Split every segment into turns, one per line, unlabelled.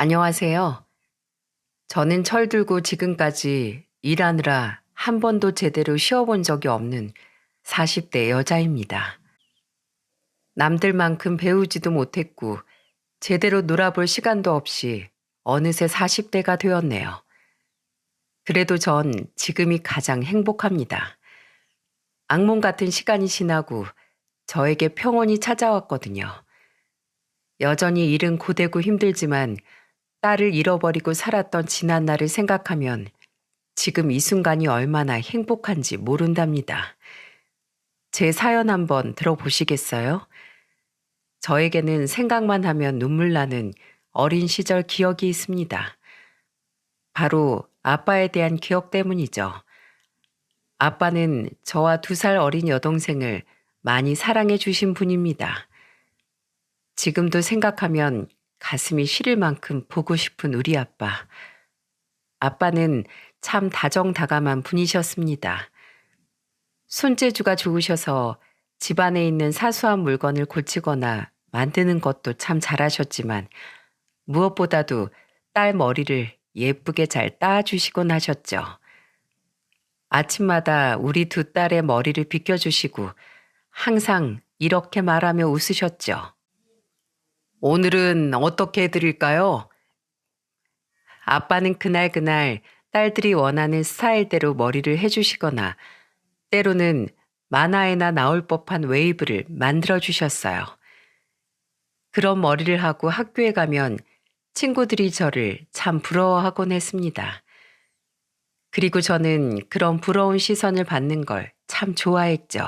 안녕하세요. 저는 철들고 지금까지 일하느라 한 번도 제대로 쉬어본 적이 없는 40대 여자입니다. 남들만큼 배우지도 못했고 제대로 놀아볼 시간도 없이 어느새 40대가 되었네요. 그래도 전 지금이 가장 행복합니다. 악몽 같은 시간이 지나고 저에게 평온이 찾아왔거든요. 여전히 일은 고되고 힘들지만 딸을 잃어버리고 살았던 지난 날을 생각하면 지금 이 순간이 얼마나 행복한지 모른답니다. 제 사연 한번 들어보시겠어요? 저에게는 생각만 하면 눈물 나는 어린 시절 기억이 있습니다. 바로 아빠에 대한 기억 때문이죠. 아빠는 저와 2살 어린 여동생을 많이 사랑해 주신 분입니다. 지금도 생각하면 가슴이 시릴 만큼 보고 싶은 우리 아빠. 아빠는 참 다정다감한 분이셨습니다. 손재주가 좋으셔서 집안에 있는 사소한 물건을 고치거나 만드는 것도 참 잘하셨지만 무엇보다도 딸 머리를 예쁘게 잘 따주시곤 하셨죠. 아침마다 우리 2딸의 머리를 빗겨주시고 항상 이렇게 말하며 웃으셨죠. 오늘은 어떻게 해드릴까요? 아빠는 그날 딸들이 원하는 스타일대로 머리를 해주시거나 때로는 만화에나 나올 법한 웨이브를 만들어 주셨어요. 그런 머리를 하고 학교에 가면 친구들이 저를 참 부러워하곤 했습니다. 그리고 저는 그런 부러운 시선을 받는 걸 참 좋아했죠.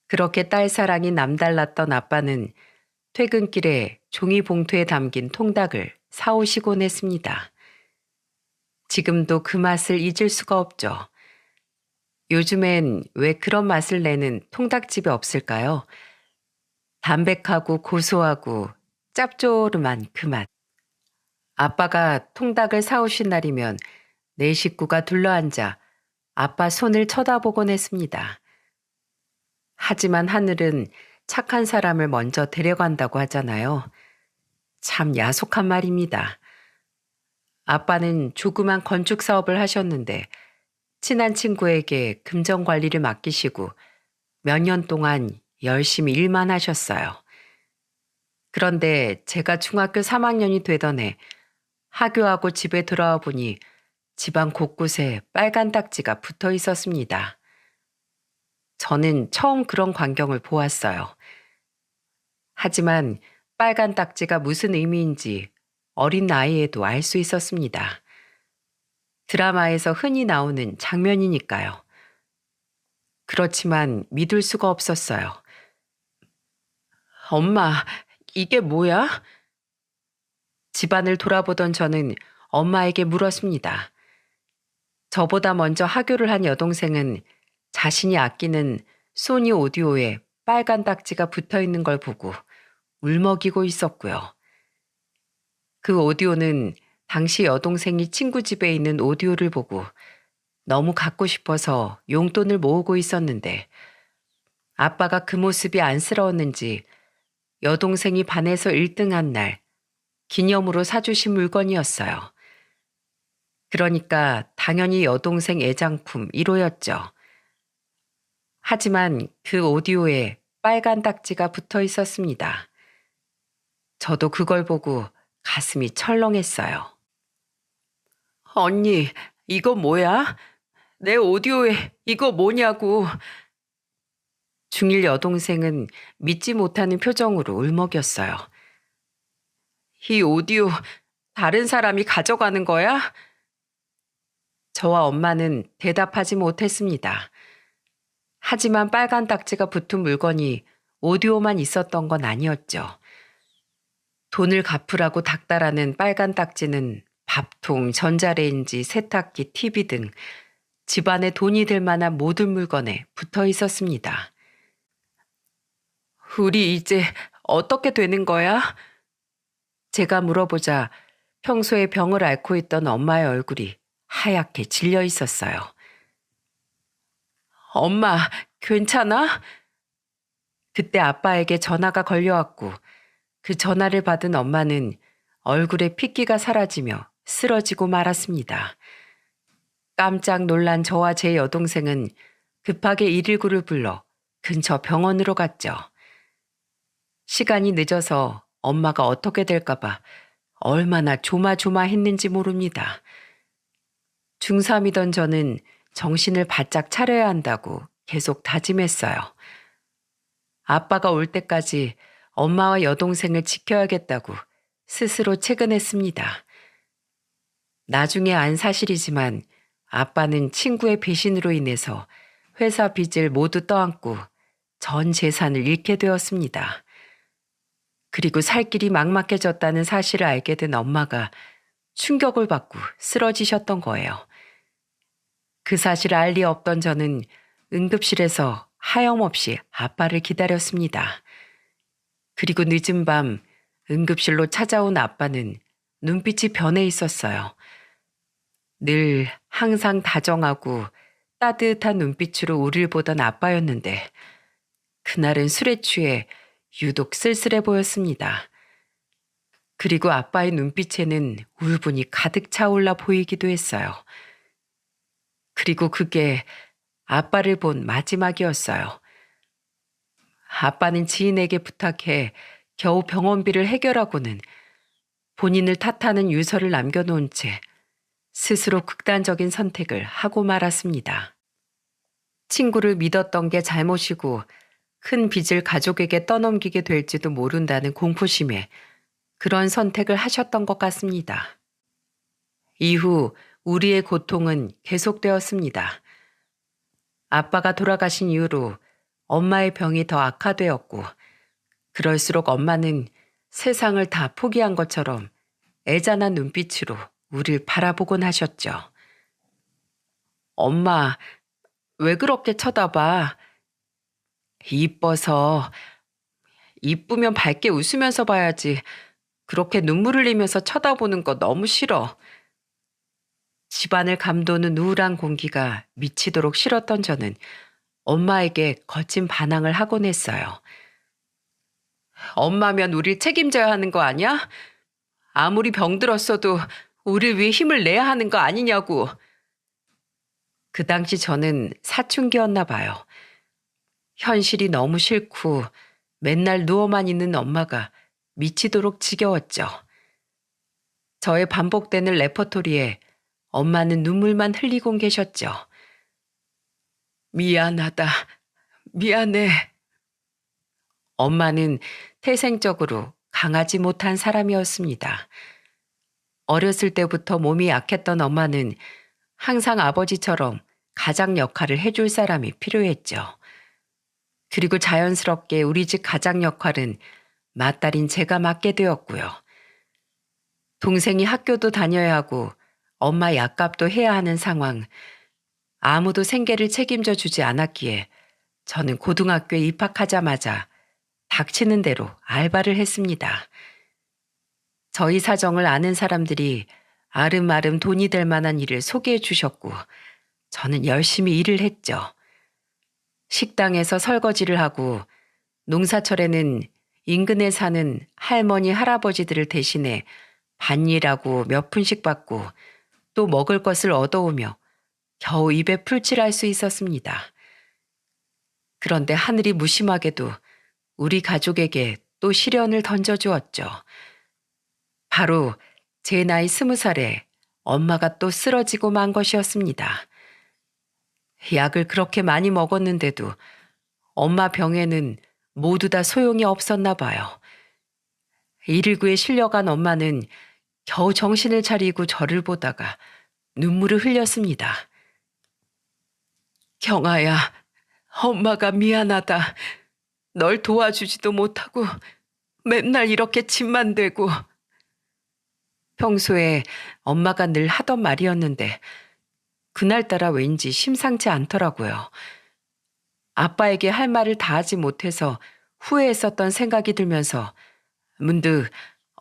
그렇게 딸 사랑이 남달랐던 아빠는 퇴근길에 종이 봉투에 담긴 통닭을 사오시곤 했습니다. 지금도 그 맛을 잊을 수가 없죠. 요즘엔 왜 그런 맛을 내는 통닭집이 없을까요? 담백하고 고소하고 짭조름한 그 맛. 아빠가 통닭을 사오신 날이면 내 식구가 둘러앉아 아빠 손을 쳐다보곤 했습니다. 하지만 하늘은 착한 사람을 먼저 데려간다고 하잖아요. 참 야속한 말입니다. 아빠는 조그만 건축 사업을 하셨는데 친한 친구에게 금전 관리를 맡기시고 몇 년 동안 열심히 일만 하셨어요. 그런데 제가 중학교 3학년이 되던 해 하교하고 집에 돌아와 보니 집안 곳곳에 빨간 딱지가 붙어 있었습니다. 저는 처음 그런 광경을 보았어요. 하지만 빨간 딱지가 무슨 의미인지 어린 나이에도 알 수 있었습니다. 드라마에서 흔히 나오는 장면이니까요. 그렇지만 믿을 수가 없었어요. 엄마, 이게 뭐야? 집안을 돌아보던 저는 엄마에게 물었습니다. 저보다 먼저 하교를 한 여동생은 자신이 아끼는 소니 오디오에 빨간 딱지가 붙어 있는 걸 보고 울먹이고 있었고요. 그 오디오는 당시 여동생이 친구 집에 있는 오디오를 보고 너무 갖고 싶어서 용돈을 모으고 있었는데 아빠가 그 모습이 안쓰러웠는지 여동생이 반에서 1등한 날 기념으로 사주신 물건이었어요. 그러니까 당연히 여동생 애장품 1호였죠. 하지만 그 오디오에 빨간 딱지가 붙어 있었습니다. 저도 그걸 보고 가슴이 철렁했어요. 언니, 이거 뭐야? 내 오디오에 이거 뭐냐고. 중1 여동생은 믿지 못하는 표정으로 울먹였어요. 이 오디오 다른 사람이 가져가는 거야? 저와 엄마는 대답하지 못했습니다. 하지만 빨간 딱지가 붙은 물건이 오디오만 있었던 건 아니었죠. 돈을 갚으라고 닥달하는 빨간 딱지는 밥통, 전자레인지, 세탁기, TV 등 집안에 돈이 들 만한 모든 물건에 붙어 있었습니다. 우리 이제 어떻게 되는 거야? 제가 물어보자 평소에 병을 앓고 있던 엄마의 얼굴이 하얗게 질려 있었어요. 엄마, 괜찮아? 그때 아빠에게 전화가 걸려왔고 그 전화를 받은 엄마는 얼굴에 핏기가 사라지며 쓰러지고 말았습니다. 깜짝 놀란 저와 제 여동생은 급하게 119를 불러 근처 병원으로 갔죠. 시간이 늦어서 엄마가 어떻게 될까봐 얼마나 조마조마했는지 모릅니다. 중3이던 저는 정신을 바짝 차려야 한다고 계속 다짐했어요. 아빠가 올 때까지 엄마와 여동생을 지켜야겠다고 스스로 채근했습니다. 나중에 안 사실이지만 아빠는 친구의 배신으로 인해서 회사 빚을 모두 떠안고 전 재산을 잃게 되었습니다. 그리고 살 길이 막막해졌다는 사실을 알게 된 엄마가 충격을 받고 쓰러지셨던 거예요. 그 사실을 알 리 없던 저는 응급실에서 하염없이 아빠를 기다렸습니다. 그리고 늦은 밤 응급실로 찾아온 아빠는 눈빛이 변해 있었어요. 늘 항상 다정하고 따뜻한 눈빛으로 우릴 보던 아빠였는데 그날은 술에 취해 유독 쓸쓸해 보였습니다. 그리고 아빠의 눈빛에는 울분이 가득 차올라 보이기도 했어요. 그리고 그게 아빠를 본 마지막이었어요. 아빠는 지인에게 부탁해 겨우 병원비를 해결하고는 본인을 탓하는 유서를 남겨놓은 채 스스로 극단적인 선택을 하고 말았습니다. 친구를 믿었던 게 잘못이고 큰 빚을 가족에게 떠넘기게 될지도 모른다는 공포심에 그런 선택을 하셨던 것 같습니다. 이후 우리의 고통은 계속되었습니다. 아빠가 돌아가신 이후로 엄마의 병이 더 악화되었고 그럴수록 엄마는 세상을 다 포기한 것처럼 애잔한 눈빛으로 우릴 바라보곤 하셨죠. 엄마, 왜 그렇게 쳐다봐? 이뻐서. 이쁘면 밝게 웃으면서 봐야지. 그렇게 눈물 흘리면서 쳐다보는 거 너무 싫어. 집안을 감도는 우울한 공기가 미치도록 싫었던 저는 엄마에게 거친 반항을 하곤 했어요. 엄마면 우릴 책임져야 하는 거 아니야? 아무리 병들었어도 우릴 위해 힘을 내야 하는 거 아니냐고. 그 당시 저는 사춘기였나 봐요. 현실이 너무 싫고 맨날 누워만 있는 엄마가 미치도록 지겨웠죠. 저의 반복되는 레퍼토리에 엄마는 눈물만 흘리곤 계셨죠. 미안하다. 미안해. 엄마는 태생적으로 강하지 못한 사람이었습니다. 어렸을 때부터 몸이 약했던 엄마는 항상 아버지처럼 가장 역할을 해줄 사람이 필요했죠. 그리고 자연스럽게 우리 집 가장 역할은 맏딸인 제가 맡게 되었고요. 동생이 학교도 다녀야 하고 엄마 약값도 해야 하는 상황, 아무도 생계를 책임져 주지 않았기에 저는 고등학교에 입학하자마자 닥치는 대로 알바를 했습니다. 저희 사정을 아는 사람들이 아름아름 돈이 될 만한 일을 소개해 주셨고 저는 열심히 일을 했죠. 식당에서 설거지를 하고 농사철에는 인근에 사는 할머니, 할아버지들을 대신해 밭일하고 몇 푼씩 받고 또 먹을 것을 얻어오며 겨우 입에 풀칠할 수 있었습니다. 그런데 하늘이 무심하게도 우리 가족에게 또 시련을 던져주었죠. 바로 제 나이 20살에 엄마가 또 쓰러지고 만 것이었습니다. 약을 그렇게 많이 먹었는데도 엄마 병에는 모두 다 소용이 없었나 봐요. 119에 실려간 엄마는 겨우 정신을 차리고 저를 보다가 눈물을 흘렸습니다. 경아야, 엄마가 미안하다. 널 도와주지도 못하고 맨날 이렇게 짐만 대고. 평소에 엄마가 늘 하던 말이었는데 그날따라 왠지 심상치 않더라고요. 아빠에게 할 말을 다 하지 못해서 후회했었던 생각이 들면서 문득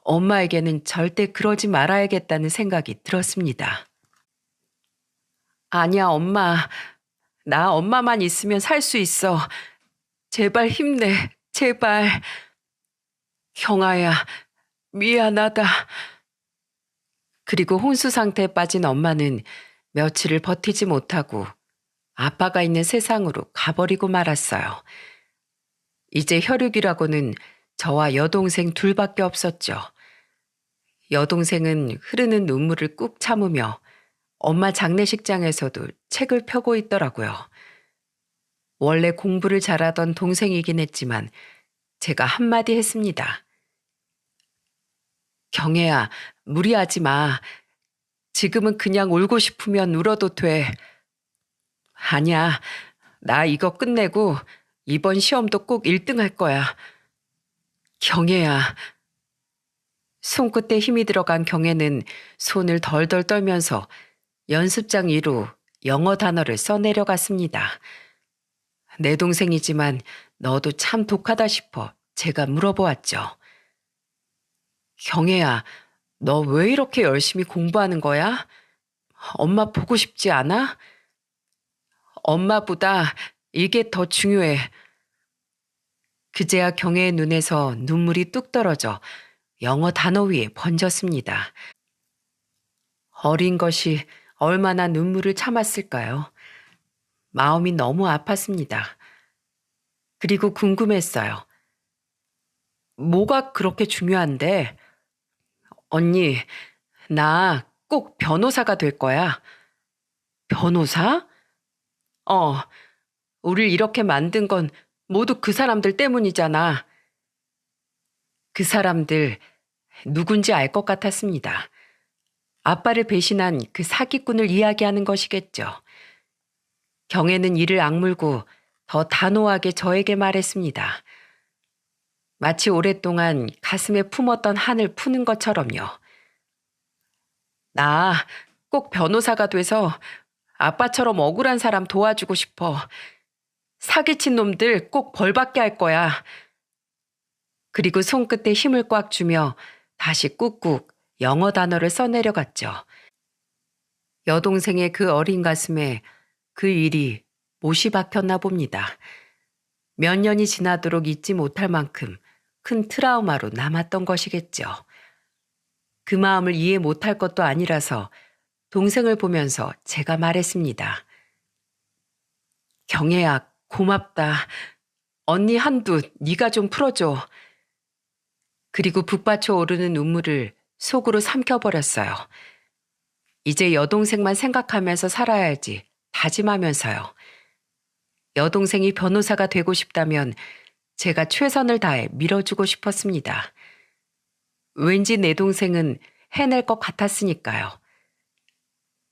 엄마에게는 절대 그러지 말아야겠다는 생각이 들었습니다. 아니야, 엄마. 나 엄마만 있으면 살 수 있어. 제발 힘내, 제발. 경아야, 미안하다. 그리고 혼수 상태에 빠진 엄마는 며칠을 버티지 못하고 아빠가 있는 세상으로 가버리고 말았어요. 이제 혈육이라고는 저와 여동생 둘밖에 없었죠. 여동생은 흐르는 눈물을 꾹 참으며 엄마 장례식장에서도 책을 펴고 있더라고요. 원래 공부를 잘하던 동생이긴 했지만 제가 한마디 했습니다. 경혜야, 무리하지 마. 지금은 그냥 울고 싶으면 울어도 돼. 아니야, 나 이거 끝내고 이번 시험도 꼭 1등 할 거야. 경혜야. 손끝에 힘이 들어간 경혜는 손을 덜덜 떨면서 연습장 위로 영어 단어를 써내려갔습니다. 내 동생이지만 너도 참 독하다 싶어 제가 물어보았죠. 경혜야, 너 왜 이렇게 열심히 공부하는 거야? 엄마 보고 싶지 않아? 엄마보다 이게 더 중요해. 그제야 경혜의 눈에서 눈물이 뚝 떨어져 영어 단어 위에 번졌습니다. 어린 것이 얼마나 눈물을 참았을까요? 마음이 너무 아팠습니다. 그리고 궁금했어요. 뭐가 그렇게 중요한데? 언니, 나 꼭 변호사가 될 거야. 변호사? 어, 우릴 이렇게 만든 건 모두 그 사람들 때문이잖아. 그 사람들 누군지 알 것 같았습니다. 아빠를 배신한 그 사기꾼을 이야기하는 것이겠죠. 경혜는 이를 악물고 더 단호하게 저에게 말했습니다. 마치 오랫동안 가슴에 품었던 한을 푸는 것처럼요. 나 꼭 변호사가 돼서 아빠처럼 억울한 사람 도와주고 싶어. 사기친 놈들 꼭 벌받게 할 거야. 그리고 손끝에 힘을 꽉 주며 다시 꾹꾹 영어 단어를 써내려갔죠. 여동생의 그 어린 가슴에 그 일이 못이 박혔나 봅니다. 몇 년이 지나도록 잊지 못할 만큼 큰 트라우마로 남았던 것이겠죠. 그 마음을 이해 못할 것도 아니라서 동생을 보면서 제가 말했습니다. 경혜야, 고맙다. 언니 한두 네가 좀 풀어줘. 그리고 북받쳐 오르는 눈물을 속으로 삼켜버렸어요. 이제 여동생만 생각하면서 살아야지 다짐하면서요. 여동생이 변호사가 되고 싶다면 제가 최선을 다해 밀어주고 싶었습니다. 왠지 내 동생은 해낼 것 같았으니까요.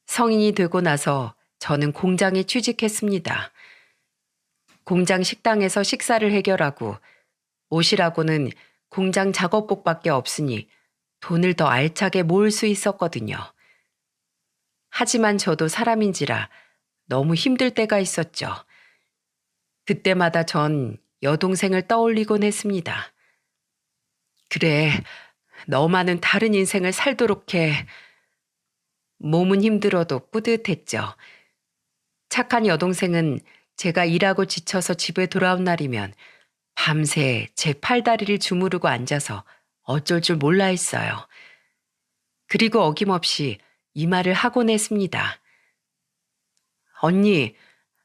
성인이 되고 나서 저는 공장에 취직했습니다. 공장 식당에서 식사를 해결하고 옷이라고는 공장 작업복밖에 없으니 돈을 더 알차게 모을 수 있었거든요. 하지만 저도 사람인지라 너무 힘들 때가 있었죠. 그때마다 전 여동생을 떠올리곤 했습니다. 그래, 너만은 다른 인생을 살도록 해. 몸은 힘들어도 뿌듯했죠. 착한 여동생은 제가 일하고 지쳐서 집에 돌아온 날이면 밤새 제 팔다리를 주무르고 앉아서 어쩔 줄 몰라 했어요. 그리고 어김없이 이 말을 하곤 했습니다. 언니,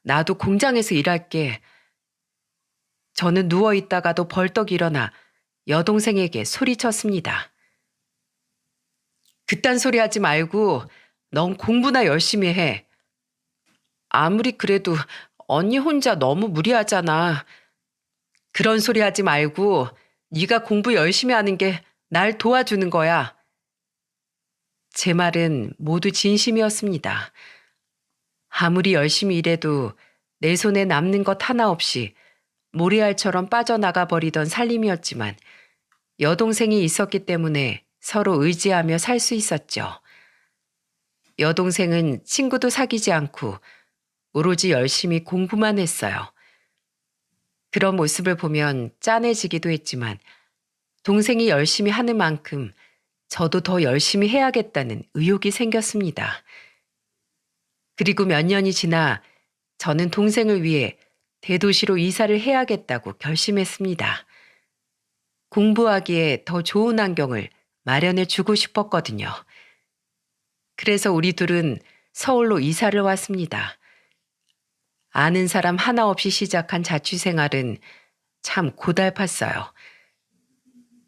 나도 공장에서 일할게. 저는 누워있다가도 벌떡 일어나 여동생에게 소리쳤습니다. 그딴 소리 하지 말고 넌 공부나 열심히 해. 아무리 그래도 언니 혼자 너무 무리하잖아. 그런 소리 하지 말고 네가 공부 열심히 하는 게 날 도와주는 거야. 제 말은 모두 진심이었습니다. 아무리 열심히 일해도 내 손에 남는 것 하나 없이 모래알처럼 빠져나가 버리던 살림이었지만 여동생이 있었기 때문에 서로 의지하며 살 수 있었죠. 여동생은 친구도 사귀지 않고 오로지 열심히 공부만 했어요. 그런 모습을 보면 짠해지기도 했지만 동생이 열심히 하는 만큼 저도 더 열심히 해야겠다는 의욕이 생겼습니다. 그리고 몇 년이 지나 저는 동생을 위해 대도시로 이사를 해야겠다고 결심했습니다. 공부하기에 더 좋은 환경을 마련해 주고 싶었거든요. 그래서 우리 둘은 서울로 이사를 왔습니다. 아는 사람 하나 없이 시작한 자취 생활은 참 고달팠어요.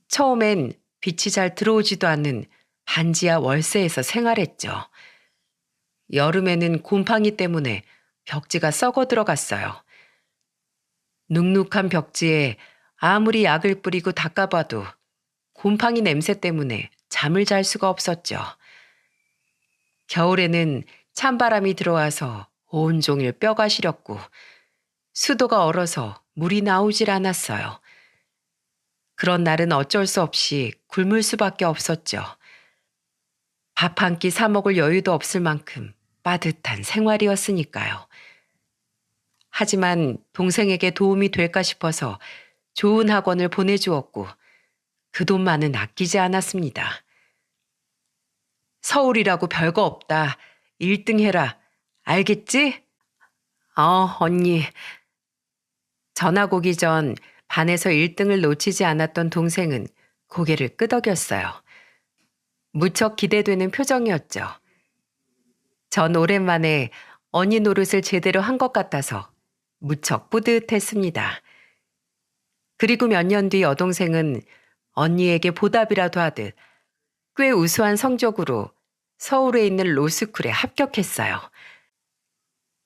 처음엔 빛이 잘 들어오지도 않는 반지하 월세에서 생활했죠. 여름에는 곰팡이 때문에 벽지가 썩어 들어갔어요. 눅눅한 벽지에 아무리 약을 뿌리고 닦아봐도 곰팡이 냄새 때문에 잠을 잘 수가 없었죠. 겨울에는 찬바람이 들어와서 온종일 뼈가 시렸고 수도가 얼어서 물이 나오질 않았어요. 그런 날은 어쩔 수 없이 굶을 수밖에 없었죠. 밥 한 끼 사 먹을 여유도 없을 만큼 빠듯한 생활이었으니까요. 하지만 동생에게 도움이 될까 싶어서 좋은 학원을 보내주었고 그 돈만은 아끼지 않았습니다. 서울이라고 별거 없다. 1등 해라. 알겠지? 언니. 전학 오기 전 반에서 1등을 놓치지 않았던 동생은 고개를 끄덕였어요. 무척 기대되는 표정이었죠. 전 오랜만에 언니 노릇을 제대로 한 것 같아서 무척 뿌듯했습니다. 그리고 몇 년 뒤 여동생은 언니에게 보답이라도 하듯 꽤 우수한 성적으로 서울에 있는 로스쿨에 합격했어요.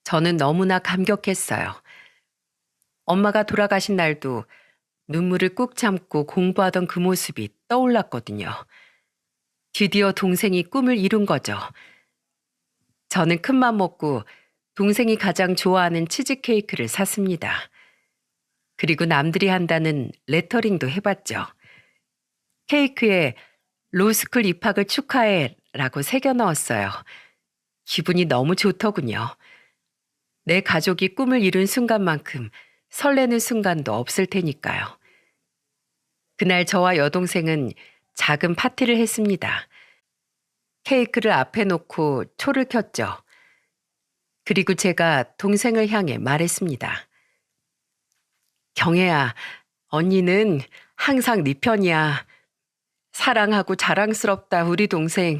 저는 너무나 감격했어요. 엄마가 돌아가신 날도 눈물을 꾹 참고 공부하던 그 모습이 떠올랐거든요. 드디어 동생이 꿈을 이룬 거죠. 저는 큰맘 먹고 동생이 가장 좋아하는 치즈케이크를 샀습니다. 그리고 남들이 한다는 레터링도 해봤죠. 케이크에 로스쿨 입학을 축하해 라고 새겨 넣었어요. 기분이 너무 좋더군요. 내 가족이 꿈을 이룬 순간만큼 설레는 순간도 없을 테니까요. 그날 저와 여동생은 작은 파티를 했습니다. 케이크를 앞에 놓고 초를 켰죠. 그리고 제가 동생을 향해 말했습니다. 경혜야, 언니는 항상 네 편이야. 사랑하고 자랑스럽다, 우리 동생.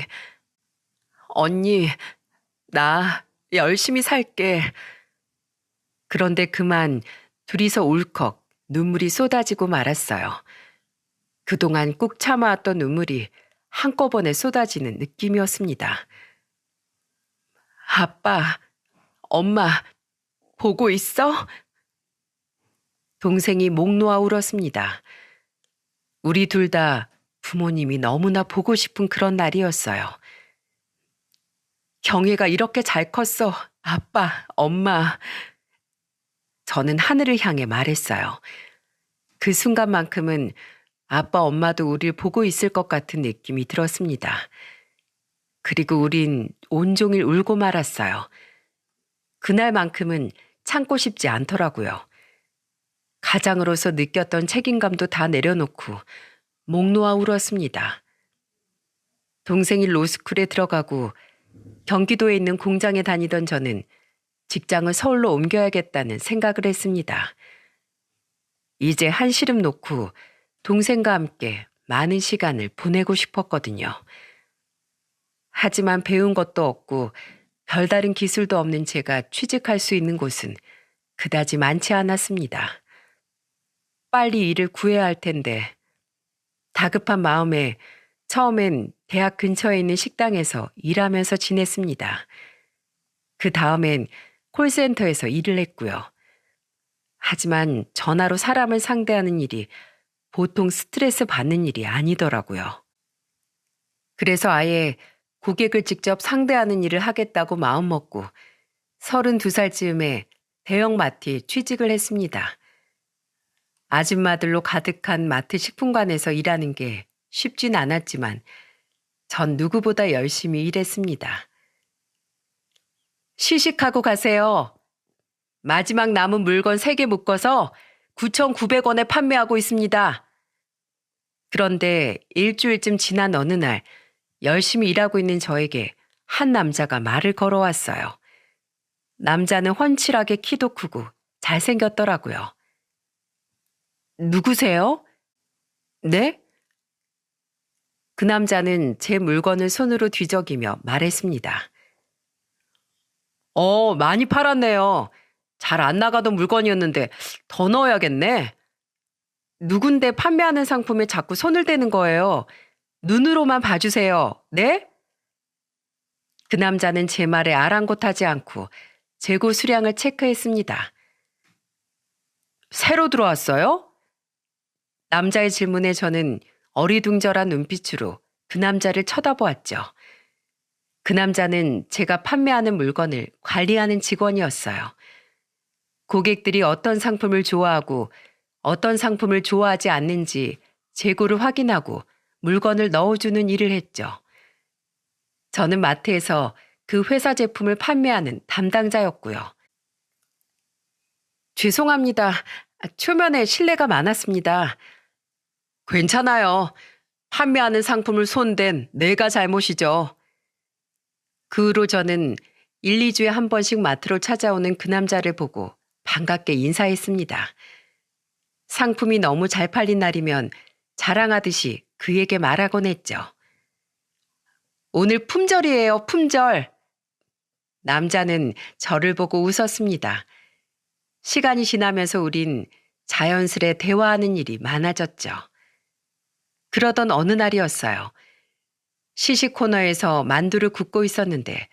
언니, 나 열심히 살게. 그런데 그만 둘이서 울컥 눈물이 쏟아지고 말았어요. 그동안 꾹 참아왔던 눈물이 한꺼번에 쏟아지는 느낌이었습니다. 아빠, 엄마, 보고 있어? 동생이 목 놓아 울었습니다. 우리 둘 다 부모님이 너무나 보고 싶은 그런 날이었어요. 경혜가 이렇게 잘 컸어. 아빠, 엄마. 저는 하늘을 향해 말했어요. 그 순간만큼은 아빠, 엄마도 우릴 보고 있을 것 같은 느낌이 들었습니다. 그리고 우린 온종일 울고 말았어요. 그날만큼은 참고 싶지 않더라고요. 가장으로서 느꼈던 책임감도 다 내려놓고 목 놓아 울었습니다. 동생이 로스쿨에 들어가고 경기도에 있는 공장에 다니던 저는 직장을 서울로 옮겨야겠다는 생각을 했습니다. 이제 한시름 놓고 동생과 함께 많은 시간을 보내고 싶었거든요. 하지만 배운 것도 없고 별다른 기술도 없는 제가 취직할 수 있는 곳은 그다지 많지 않았습니다. 빨리 일을 구해야 할 텐데 다급한 마음에 처음엔 대학 근처에 있는 식당에서 일하면서 지냈습니다. 그 다음엔 콜센터에서 일을 했고요. 하지만 전화로 사람을 상대하는 일이 보통 스트레스 받는 일이 아니더라고요. 그래서 아예 고객을 직접 상대하는 일을 하겠다고 마음먹고 32살쯤에 대형마트에 취직을 했습니다. 아줌마들로 가득한 마트 식품관에서 일하는 게 쉽진 않았지만 전 누구보다 열심히 일했습니다. 시식하고 가세요. 마지막 남은 물건 3개 묶어서 9,900원에 판매하고 있습니다. 그런데 일주일쯤 지난 어느 날 열심히 일하고 있는 저에게 한 남자가 말을 걸어왔어요. 남자는 훤칠하게 키도 크고 잘생겼더라고요. 누구세요? 네? 그 남자는 제 물건을 손으로 뒤적이며 말했습니다. 많이 팔았네요. 잘 안 나가던 물건이었는데 더 넣어야겠네. 누군데 판매하는 상품에 자꾸 손을 대는 거예요. 눈으로만 봐주세요. 네? 그 남자는 제 말에 아랑곳하지 않고 재고 수량을 체크했습니다. 새로 들어왔어요? 남자의 질문에 저는 어리둥절한 눈빛으로 그 남자를 쳐다보았죠. 그 남자는 제가 판매하는 물건을 관리하는 직원이었어요. 고객들이 어떤 상품을 좋아하고 어떤 상품을 좋아하지 않는지 재고를 확인하고 물건을 넣어주는 일을 했죠. 저는 마트에서 그 회사 제품을 판매하는 담당자였고요. 죄송합니다. 초면에 실례가 많았습니다. 괜찮아요. 판매하는 상품을 손댄 내가 잘못이죠. 그 후로 저는 1, 2주에 한 번씩 마트로 찾아오는 그 남자를 보고 반갑게 인사했습니다. 상품이 너무 잘 팔린 날이면 자랑하듯이 그에게 말하곤 했죠. 오늘 품절이에요, 품절. 남자는 저를 보고 웃었습니다. 시간이 지나면서 우린 자연스레 대화하는 일이 많아졌죠. 그러던 어느 날이었어요. 시식 코너에서 만두를 굽고 있었는데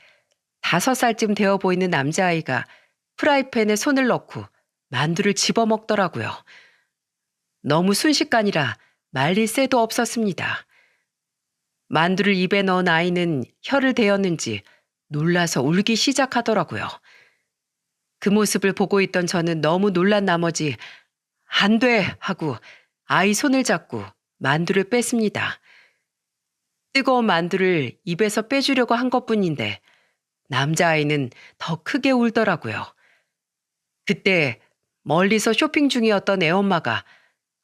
5살쯤 되어 보이는 남자아이가 프라이팬에 손을 넣고 만두를 집어먹더라고요. 너무 순식간이라 말릴 새도 없었습니다. 만두를 입에 넣은 아이는 혀를 대었는지 놀라서 울기 시작하더라고요. 그 모습을 보고 있던 저는 너무 놀란 나머지 안 돼! 하고 아이 손을 잡고 만두를 뺐습니다. 뜨거운 만두를 입에서 빼주려고 한 것뿐인데 남자아이는 더 크게 울더라고요. 그때 멀리서 쇼핑 중이었던 애엄마가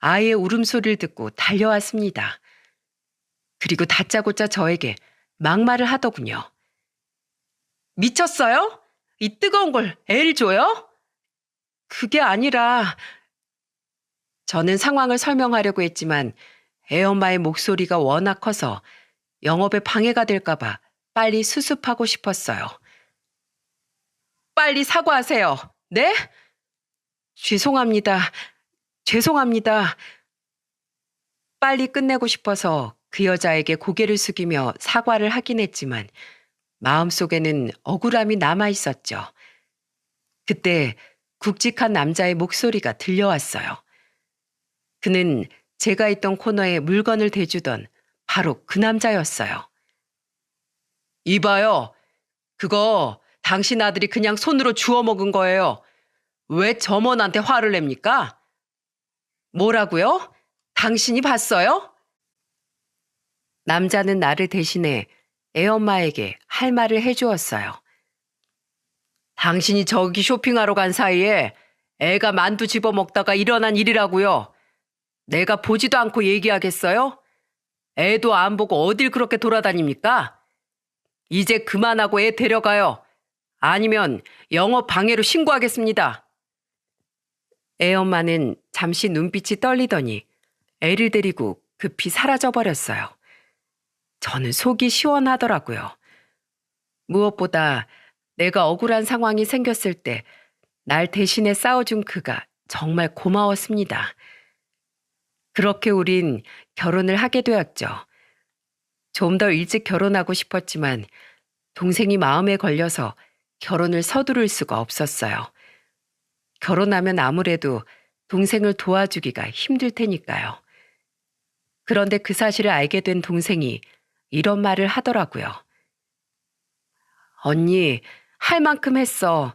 아이의 울음소리를 듣고 달려왔습니다. 그리고 다짜고짜 저에게 막말을 하더군요. 미쳤어요? 이 뜨거운 걸 애를 줘요? 그게 아니라 저는 상황을 설명하려고 했지만 애엄마의 목소리가 워낙 커서 영업에 방해가 될까봐 빨리 수습하고 싶었어요. 빨리 사과하세요. 네? 죄송합니다. 죄송합니다. 빨리 끝내고 싶어서 그 여자에게 고개를 숙이며 사과를 하긴 했지만 마음속에는 억울함이 남아 있었죠. 그때 굵직한 남자의 목소리가 들려왔어요. 그는 제가 있던 코너에 물건을 대주던 바로 그 남자였어요. 이봐요. 그거 당신 아들이 그냥 손으로 주워 먹은 거예요. 왜 점원한테 화를 냅니까? 뭐라고요? 당신이 봤어요? 남자는 나를 대신해 애엄마에게 할 말을 해주었어요. 당신이 저기 쇼핑하러 간 사이에 애가 만두 집어먹다가 일어난 일이라고요. 내가 보지도 않고 얘기하겠어요? 애도 안 보고 어딜 그렇게 돌아다닙니까? 이제 그만하고 애 데려가요. 아니면 영업 방해로 신고하겠습니다. 애엄마는 잠시 눈빛이 떨리더니 애를 데리고 급히 사라져버렸어요. 저는 속이 시원하더라고요. 무엇보다 내가 억울한 상황이 생겼을 때 날 대신해 싸워준 그가 정말 고마웠습니다. 그렇게 우린 결혼을 하게 되었죠. 좀 더 일찍 결혼하고 싶었지만 동생이 마음에 걸려서 결혼을 서두를 수가 없었어요. 결혼하면 아무래도 동생을 도와주기가 힘들 테니까요. 그런데 그 사실을 알게 된 동생이 이런 말을 하더라고요. 언니, 할 만큼 했어.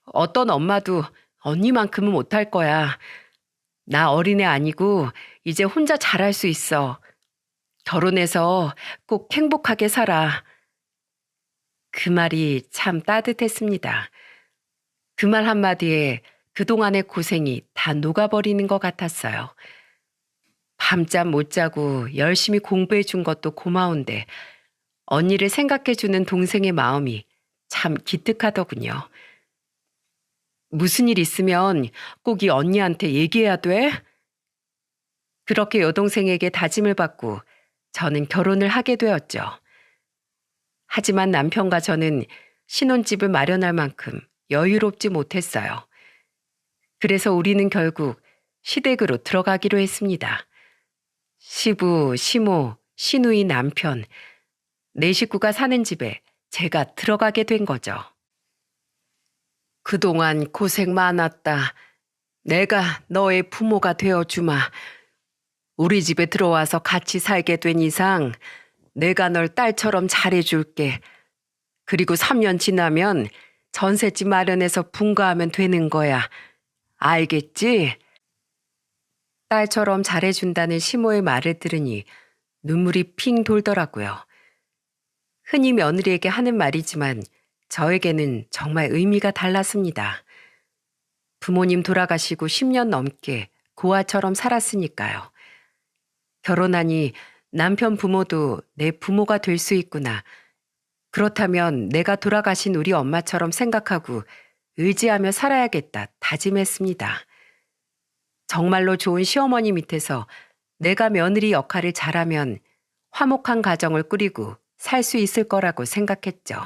어떤 엄마도 언니만큼은 못할 거야. 나 어린애 아니고 이제 혼자 잘할 수 있어. 결혼해서 꼭 행복하게 살아. 그 말이 참 따뜻했습니다. 그 말 한마디에 그동안의 고생이 다 녹아버리는 것 같았어요. 밤잠 못 자고 열심히 공부해 준 것도 고마운데 언니를 생각해 주는 동생의 마음이 참 기특하더군요. 무슨 일 있으면 꼭 이 언니한테 얘기해야 돼? 그렇게 여동생에게 다짐을 받고 저는 결혼을 하게 되었죠. 하지만 남편과 저는 신혼집을 마련할 만큼 여유롭지 못했어요. 그래서 우리는 결국 시댁으로 들어가기로 했습니다. 시부, 시모, 시누이 남편, 네 식구가 사는 집에 제가 들어가게 된 거죠. 그동안 고생 많았다. 내가 너의 부모가 되어주마. 우리 집에 들어와서 같이 살게 된 이상 내가 널 딸처럼 잘해줄게. 그리고 3년 지나면 전셋집 마련해서 분가하면 되는 거야. 알겠지? 딸처럼 잘해준다는 시모의 말을 들으니 눈물이 핑 돌더라고요. 흔히 며느리에게 하는 말이지만 저에게는 정말 의미가 달랐습니다. 부모님 돌아가시고 10년 넘게 고아처럼 살았으니까요. 결혼하니 남편 부모도 내 부모가 될 수 있구나. 그렇다면 내가 돌아가신 우리 엄마처럼 생각하고 의지하며 살아야겠다 다짐했습니다. 정말로 좋은 시어머니 밑에서 내가 며느리 역할을 잘하면 화목한 가정을 꾸리고 살 수 있을 거라고 생각했죠.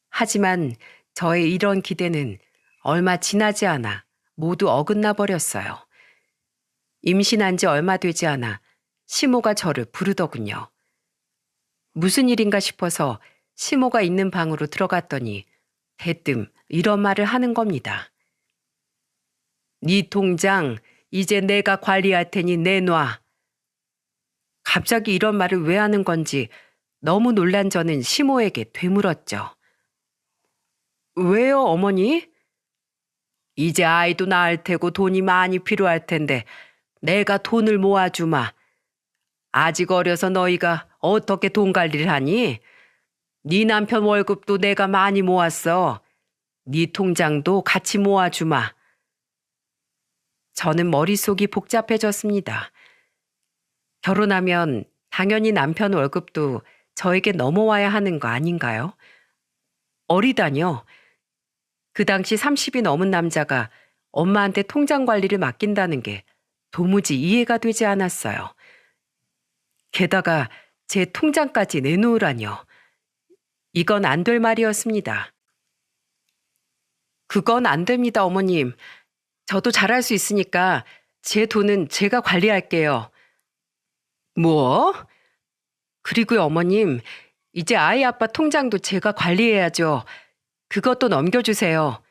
하지만 저의 이런 기대는 얼마 지나지 않아 모두 어긋나 버렸어요. 임신한 지 얼마 되지 않아 시모가 저를 부르더군요. 무슨 일인가 싶어서 시모가 있는 방으로 들어갔더니 대뜸 이런 말을 하는 겁니다. 네 통장 이제 내가 관리할 테니 내놔. 갑자기 이런 말을 왜 하는 건지 너무 놀란 저는 시모에게 되물었죠. 왜요, 어머니? 이제 아이도 낳을 테고 돈이 많이 필요할 텐데 내가 돈을 모아주마. 아직 어려서 너희가 어떻게 돈 관리를 하니? 네 남편 월급도 내가 많이 모았어. 네 통장도 같이 모아주마. 저는 머릿속이 복잡해졌습니다. 결혼하면 당연히 남편 월급도 저에게 넘어와야 하는 거 아닌가요? 어리다뇨. 그 당시 30이 넘은 남자가 엄마한테 통장 관리를 맡긴다는 게 도무지 이해가 되지 않았어요. 게다가 제 통장까지 내놓으라뇨. 이건 안 될 말이었습니다. 그건 안 됩니다, 어머님. 저도 잘할 수 있으니까 제 돈은 제가 관리할게요. 뭐? 그리고요, 어머님. 이제 아이 아빠 통장도 제가 관리해야죠. 그것도 넘겨주세요.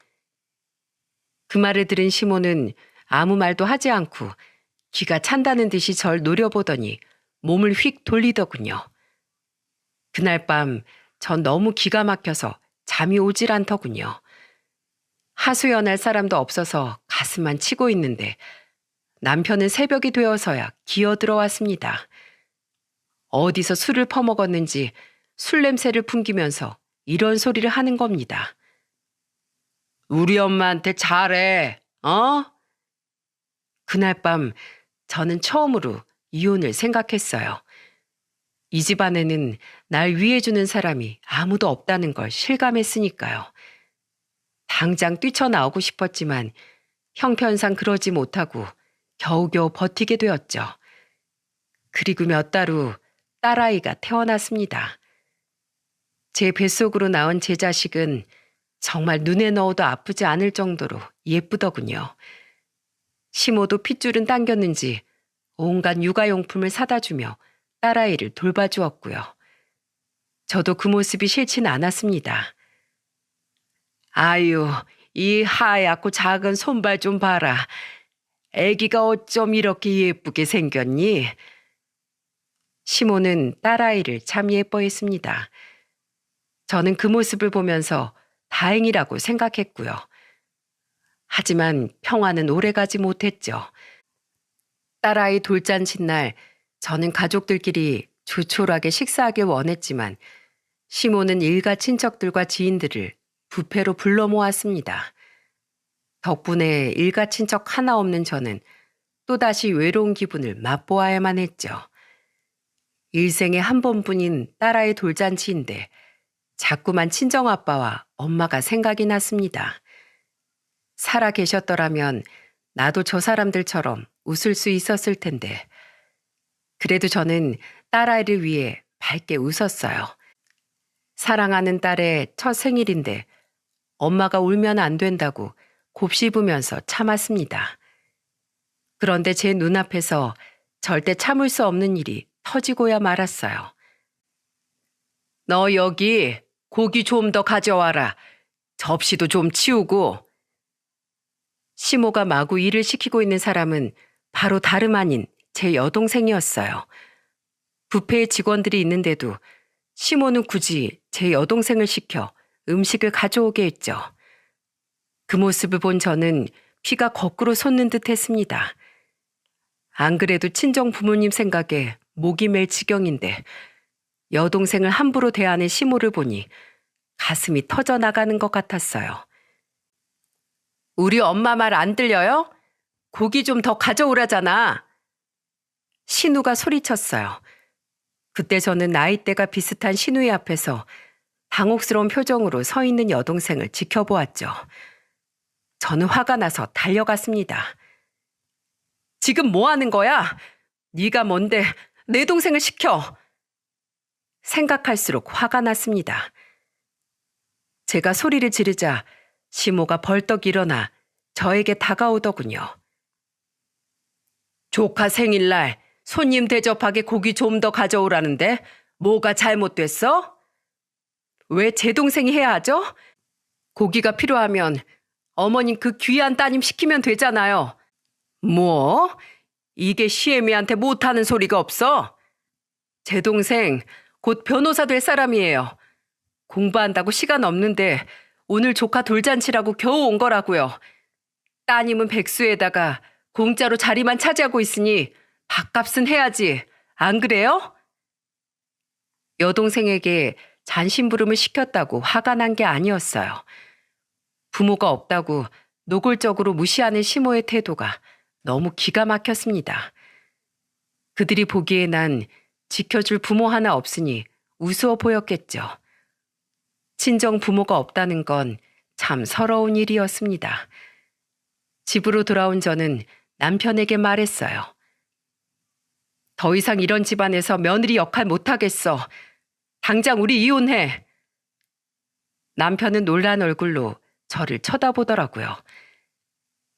그 말을 들은 시모는 아무 말도 하지 않고 귀가 찬다는 듯이 절 노려보더니 몸을 휙 돌리더군요. 그날 밤 전 너무 기가 막혀서 잠이 오질 않더군요. 하소연할 사람도 없어서 가슴만 치고 있는데 남편은 새벽이 되어서야 기어 들어왔습니다. 어디서 술을 퍼먹었는지 술 냄새를 풍기면서 이런 소리를 하는 겁니다. 우리 엄마한테 잘해, 어? 그날 밤 저는 처음으로 이혼을 생각했어요. 이 집안에는 날 위해주는 사람이 아무도 없다는 걸 실감했으니까요. 당장 뛰쳐나오고 싶었지만 형편상 그러지 못하고 겨우겨우 버티게 되었죠. 그리고 몇 달 후 딸아이가 태어났습니다. 제 뱃속으로 나온 제 자식은 정말 눈에 넣어도 아프지 않을 정도로 예쁘더군요. 시모도 핏줄은 당겼는지 온갖 육아용품을 사다 주며 딸아이를 돌봐주었고요. 저도 그 모습이 싫지는 않았습니다. 아유, 이 하얗고 작은 손발 좀 봐라. 애기가 어쩜 이렇게 예쁘게 생겼니? 시모는 딸아이를 참 예뻐했습니다. 저는 그 모습을 보면서 다행이라고 생각했고요. 하지만 평화는 오래가지 못했죠. 딸아이 돌잔치 날 저는 가족들끼리 조촐하게 식사하길 원했지만 시모는 일가 친척들과 지인들을 뷔페로 불러 모았습니다. 덕분에 일가 친척 하나 없는 저는 또다시 외로운 기분을 맛보아야만 했죠. 일생에 한 번뿐인 딸아이 돌잔치인데 자꾸만 친정아빠와 엄마가 생각이 났습니다. 살아 계셨더라면 나도 저 사람들처럼 웃을 수 있었을 텐데. 그래도 저는 딸아이를 위해 밝게 웃었어요. 사랑하는 딸의 첫 생일인데 엄마가 울면 안 된다고 곱씹으면서 참았습니다. 그런데 제 눈앞에서 절대 참을 수 없는 일이 터지고야 말았어요. 너 여기 고기 좀 더 가져와라. 접시도 좀 치우고. 시모가 마구 일을 시키고 있는 사람은 바로 다름 아닌 제 여동생이었어요. 뷔페에 직원들이 있는데도 시모는 굳이 제 여동생을 시켜 음식을 가져오게 했죠. 그 모습을 본 저는 피가 거꾸로 솟는 듯 했습니다. 안 그래도 친정 부모님 생각에 목이 맬 지경인데 여동생을 함부로 대하는 시모를 보니 가슴이 터져나가는 것 같았어요. 우리 엄마 말 안 들려요? 고기 좀 더 가져오라잖아. 신우가 소리쳤어요. 그때 저는 나이대가 비슷한 신우의 앞에서 당혹스러운 표정으로 서 있는 여동생을 지켜보았죠. 저는 화가 나서 달려갔습니다. 지금 뭐 하는 거야? 네가 뭔데 내 동생을 시켜? 생각할수록 화가 났습니다. 제가 소리를 지르자 시모가 벌떡 일어나 저에게 다가오더군요. 조카 생일날 손님 대접하게 고기 좀 더 가져오라는데 뭐가 잘못됐어? 왜 제 동생이 해야 하죠? 고기가 필요하면 어머님 그 귀한 따님 시키면 되잖아요. 뭐? 이게 시애미한테 못하는 소리가 없어? 제 동생 곧 변호사 될 사람이에요. 공부한다고 시간 없는데 오늘 조카 돌잔치라고 겨우 온 거라고요. 따님은 백수에다가 공짜로 자리만 차지하고 있으니 밥값은 해야지. 안 그래요? 여동생에게 잔심부름을 시켰다고 화가 난 게 아니었어요. 부모가 없다고 노골적으로 무시하는 시모의 태도가 너무 기가 막혔습니다. 그들이 보기에 난 지켜줄 부모 하나 없으니 우스워 보였겠죠. 친정 부모가 없다는 건 참 서러운 일이었습니다. 집으로 돌아온 저는 남편에게 말했어요. 더 이상 이런 집안에서 며느리 역할 못하겠어. 당장 우리 이혼해. 남편은 놀란 얼굴로 저를 쳐다보더라고요.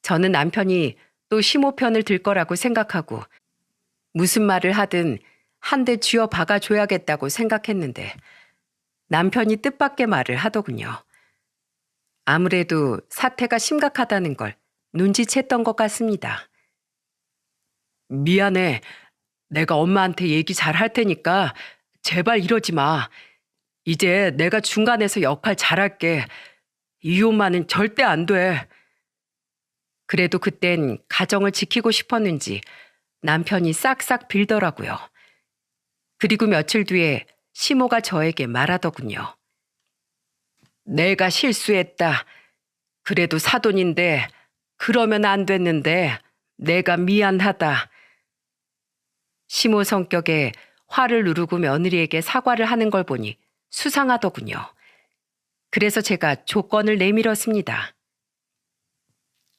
저는 남편이 또 시모 편을 들 거라고 생각하고 무슨 말을 하든 한 대 쥐어 박아줘야겠다고 생각했는데 남편이 뜻밖의 말을 하더군요. 아무래도 사태가 심각하다는 걸 눈치챘던 것 같습니다. 미안해. 내가 엄마한테 얘기 잘 할 테니까 제발 이러지 마. 이제 내가 중간에서 역할 잘할게. 이혼만은 절대 안 돼. 그래도 그땐 가정을 지키고 싶었는지 남편이 싹싹 빌더라고요. 그리고 며칠 뒤에 시모가 저에게 말하더군요. 내가 실수했다. 그래도 사돈인데 그러면 안 됐는데 내가 미안하다. 시모 성격에 화를 누르고 며느리에게 사과를 하는 걸 보니 수상하더군요. 그래서 제가 조건을 내밀었습니다.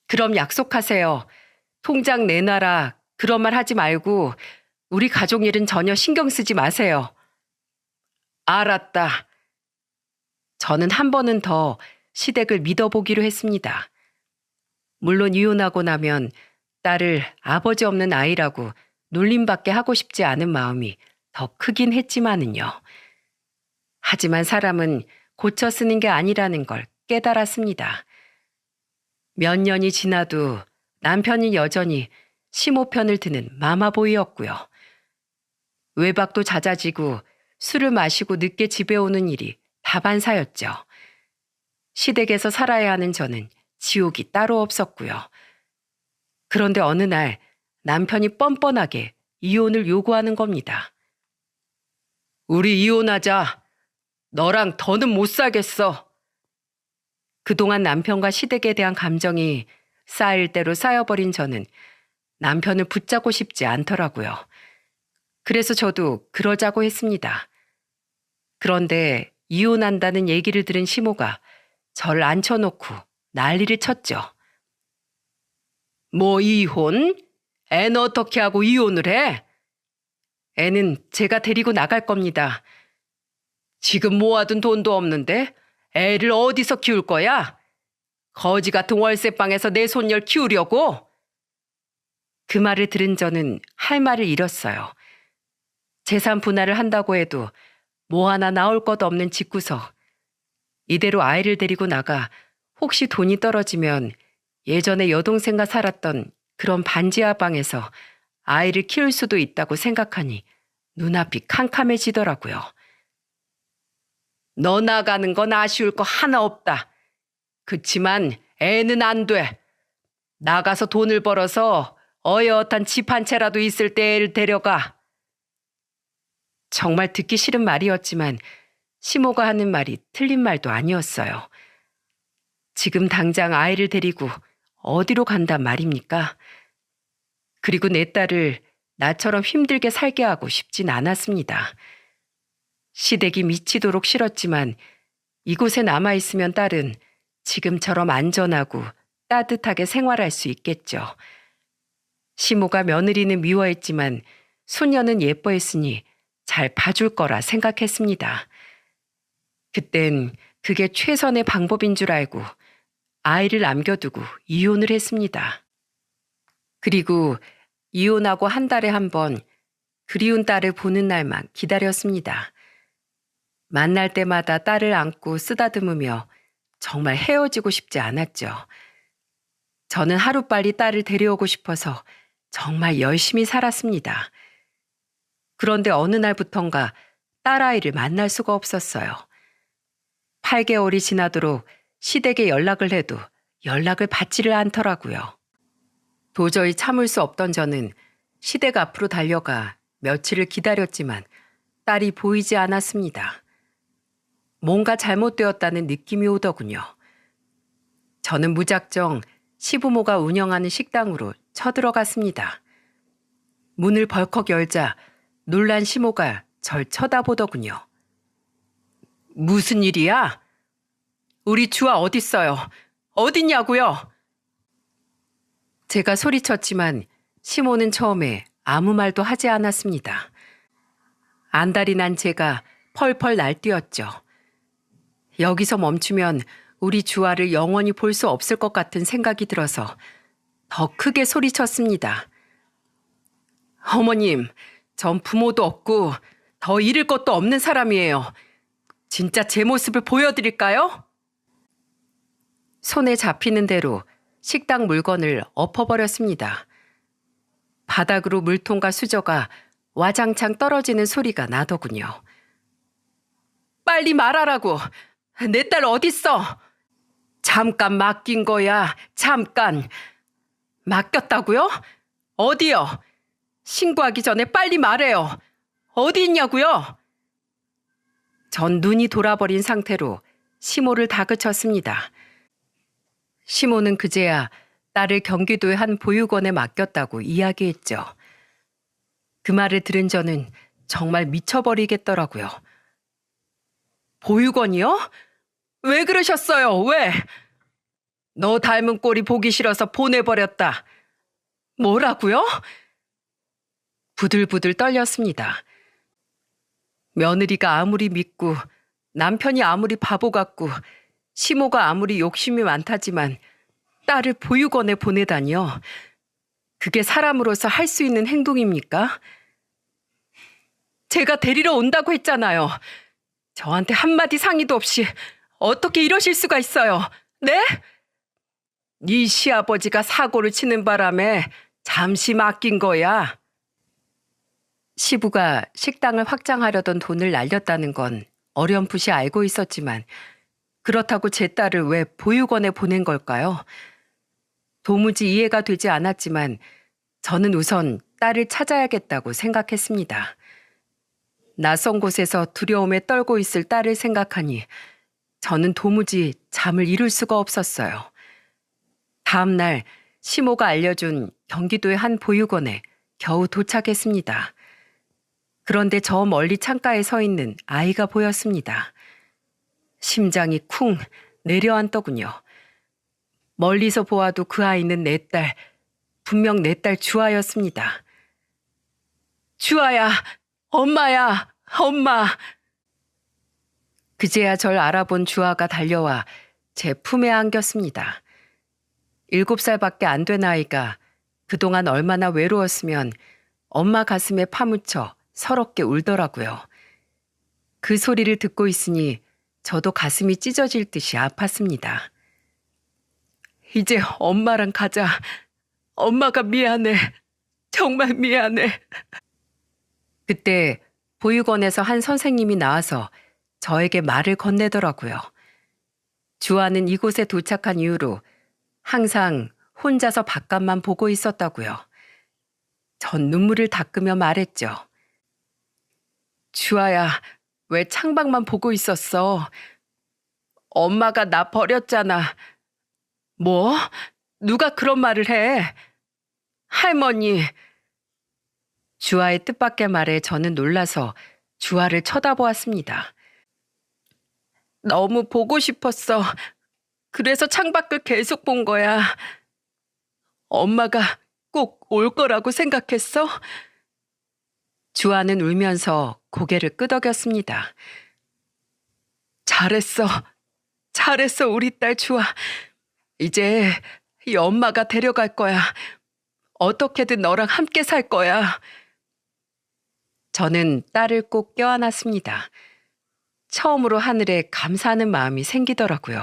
그럼 약속하세요. 통장 내놔라. 그런 말 하지 말고 우리 가족 일은 전혀 신경 쓰지 마세요. 알았다. 저는 한 번은 더 시댁을 믿어보기로 했습니다. 물론 이혼하고 나면 딸을 아버지 없는 아이라고 놀림받게 하고 싶지 않은 마음이 더 크긴 했지만은요. 하지만 사람은 고쳐 쓰는 게 아니라는 걸 깨달았습니다. 몇 년이 지나도 남편이 여전히 시모 편을 드는 마마보이였고요. 외박도 잦아지고 술을 마시고 늦게 집에 오는 일이 다반사였죠. 시댁에서 살아야 하는 저는 지옥이 따로 없었고요. 그런데 어느 날 남편이 뻔뻔하게 이혼을 요구하는 겁니다. 우리 이혼하자. 너랑 더는 못 살겠어. 그동안 남편과 시댁에 대한 감정이 쌓일 대로 쌓여버린 저는 남편을 붙잡고 싶지 않더라고요. 그래서 저도 그러자고 했습니다. 그런데 이혼한다는 얘기를 들은 시모가 저를 앉혀놓고 난리를 쳤죠. 뭐 이혼? 앤 어떻게 하고 이혼을 해? 애는 제가 데리고 나갈 겁니다. 지금 모아둔 돈도 없는데 애를 어디서 키울 거야? 거지 같은 월세방에서 내 손녀를 키우려고? 그 말을 들은 저는 할 말을 잃었어요. 재산 분할을 한다고 해도 뭐 하나 나올 것 없는 집구석. 이대로 아이를 데리고 나가 혹시 돈이 떨어지면 예전에 여동생과 살았던 그런 반지하 방에서 아이를 키울 수도 있다고 생각하니 눈앞이 캄캄해지더라고요. 너 나가는 건 아쉬울 거 하나 없다. 그치만 애는 안 돼. 나가서 돈을 벌어서 어엿한 집 한 채라도 있을 때 애를 데려가. 정말 듣기 싫은 말이었지만 시모가 하는 말이 틀린 말도 아니었어요. 지금 당장 아이를 데리고 어디로 간단 말입니까? 그리고 내 딸을 나처럼 힘들게 살게 하고 싶진 않았습니다. 시댁이 미치도록 싫었지만 이곳에 남아있으면 딸은 지금처럼 안전하고 따뜻하게 생활할 수 있겠죠. 시모가 며느리는 미워했지만 손녀는 예뻐했으니 잘 봐줄 거라 생각했습니다. 그땐 그게 최선의 방법인 줄 알고 아이를 남겨두고 이혼을 했습니다. 그리고 이혼하고 한 달에 한 번 그리운 딸을 보는 날만 기다렸습니다. 만날 때마다 딸을 안고 쓰다듬으며 정말 헤어지고 싶지 않았죠. 저는 하루빨리 딸을 데려오고 싶어서 정말 열심히 살았습니다. 그런데 어느 날부턴가 딸아이를 만날 수가 없었어요. 8개월이 지나도록 시댁에 연락을 해도 연락을 받지를 않더라고요. 도저히 참을 수 없던 저는 시댁 앞으로 달려가 며칠을 기다렸지만 딸이 보이지 않았습니다. 뭔가 잘못되었다는 느낌이 오더군요. 저는 무작정 시부모가 운영하는 식당으로 쳐들어갔습니다. 문을 벌컥 열자 놀란 시모가 절 쳐다보더군요. 무슨 일이야? 우리 주아 어딨어요? 어딨냐고요? 제가 소리쳤지만 시모는 처음에 아무 말도 하지 않았습니다. 안달이 난 제가 펄펄 날뛰었죠. 여기서 멈추면 우리 주아를 영원히 볼 수 없을 것 같은 생각이 들어서 더 크게 소리쳤습니다. 어머님, 전 부모도 없고 더 잃을 것도 없는 사람이에요. 진짜 제 모습을 보여드릴까요? 손에 잡히는 대로 식당 물건을 엎어버렸습니다. 바닥으로 물통과 수저가 와장창 떨어지는 소리가 나더군요. 빨리 말하라고! 내 딸 어딨어? 잠깐 맡긴 거야, 잠깐. 맡겼다고요? 어디요? 신고하기 전에 빨리 말해요. 어디 있냐고요? 전 눈이 돌아버린 상태로 시모를 다그쳤습니다. 시모는 그제야 딸을 경기도의 한 보육원에 맡겼다고 이야기했죠. 그 말을 들은 저는 정말 미쳐버리겠더라고요. 보육원이요? 왜 그러셨어요? 왜? 너 닮은 꼴이 보기 싫어서 보내버렸다. 뭐라고요? 부들부들 떨렸습니다. 며느리가 아무리 믿고 남편이 아무리 바보 같고 시모가 아무리 욕심이 많다지만 딸을 보육원에 보내다니요. 그게 사람으로서 할 수 있는 행동입니까? 제가 데리러 온다고 했잖아요. 저한테 한마디 상의도 없이 어떻게 이러실 수가 있어요? 네? 네 시아버지가 사고를 치는 바람에 잠시 맡긴 거야. 시부가 식당을 확장하려던 돈을 날렸다는 건 어렴풋이 알고 있었지만 그렇다고 제 딸을 왜 보육원에 보낸 걸까요? 도무지 이해가 되지 않았지만 저는 우선 딸을 찾아야겠다고 생각했습니다. 낯선 곳에서 두려움에 떨고 있을 딸을 생각하니 저는 도무지 잠을 이룰 수가 없었어요. 다음 날 시모가 알려준 경기도의 한 보육원에 겨우 도착했습니다. 그런데 저 멀리 창가에 서 있는 아이가 보였습니다. 심장이 쿵 내려앉더군요. 멀리서 보아도 그 아이는 내 딸, 분명 내 딸 주아였습니다. 주아야, 엄마야, 엄마. 그제야 절 알아본 주아가 달려와 제 품에 안겼습니다. 7살밖에 안 된 아이가 그동안 얼마나 외로웠으면 엄마 가슴에 파묻혀 서럽게 울더라고요. 그 소리를 듣고 있으니 저도 가슴이 찢어질 듯이 아팠습니다. 이제 엄마랑 가자. 엄마가 미안해. 정말 미안해. 그때 보육원에서 한 선생님이 나와서 저에게 말을 건네더라고요. 주아는 이곳에 도착한 이후로 항상 혼자서 바깥만 보고 있었다고요. 전 눈물을 닦으며 말했죠. 주아야, 왜 창밖만 보고 있었어? 엄마가 나 버렸잖아. 뭐? 누가 그런 말을 해? 할머니. 주아의 뜻밖의 말에 저는 놀라서 주아를 쳐다보았습니다. 너무 보고 싶었어. 그래서 창밖을 계속 본 거야. 엄마가 꼭 올 거라고 생각했어? 주아는 울면서 고개를 끄덕였습니다. 잘했어. 잘했어, 우리 딸 주아. 이제 이 엄마가 데려갈 거야. 어떻게든 너랑 함께 살 거야. 저는 딸을 꼭 껴안았습니다. 처음으로 하늘에 감사하는 마음이 생기더라고요.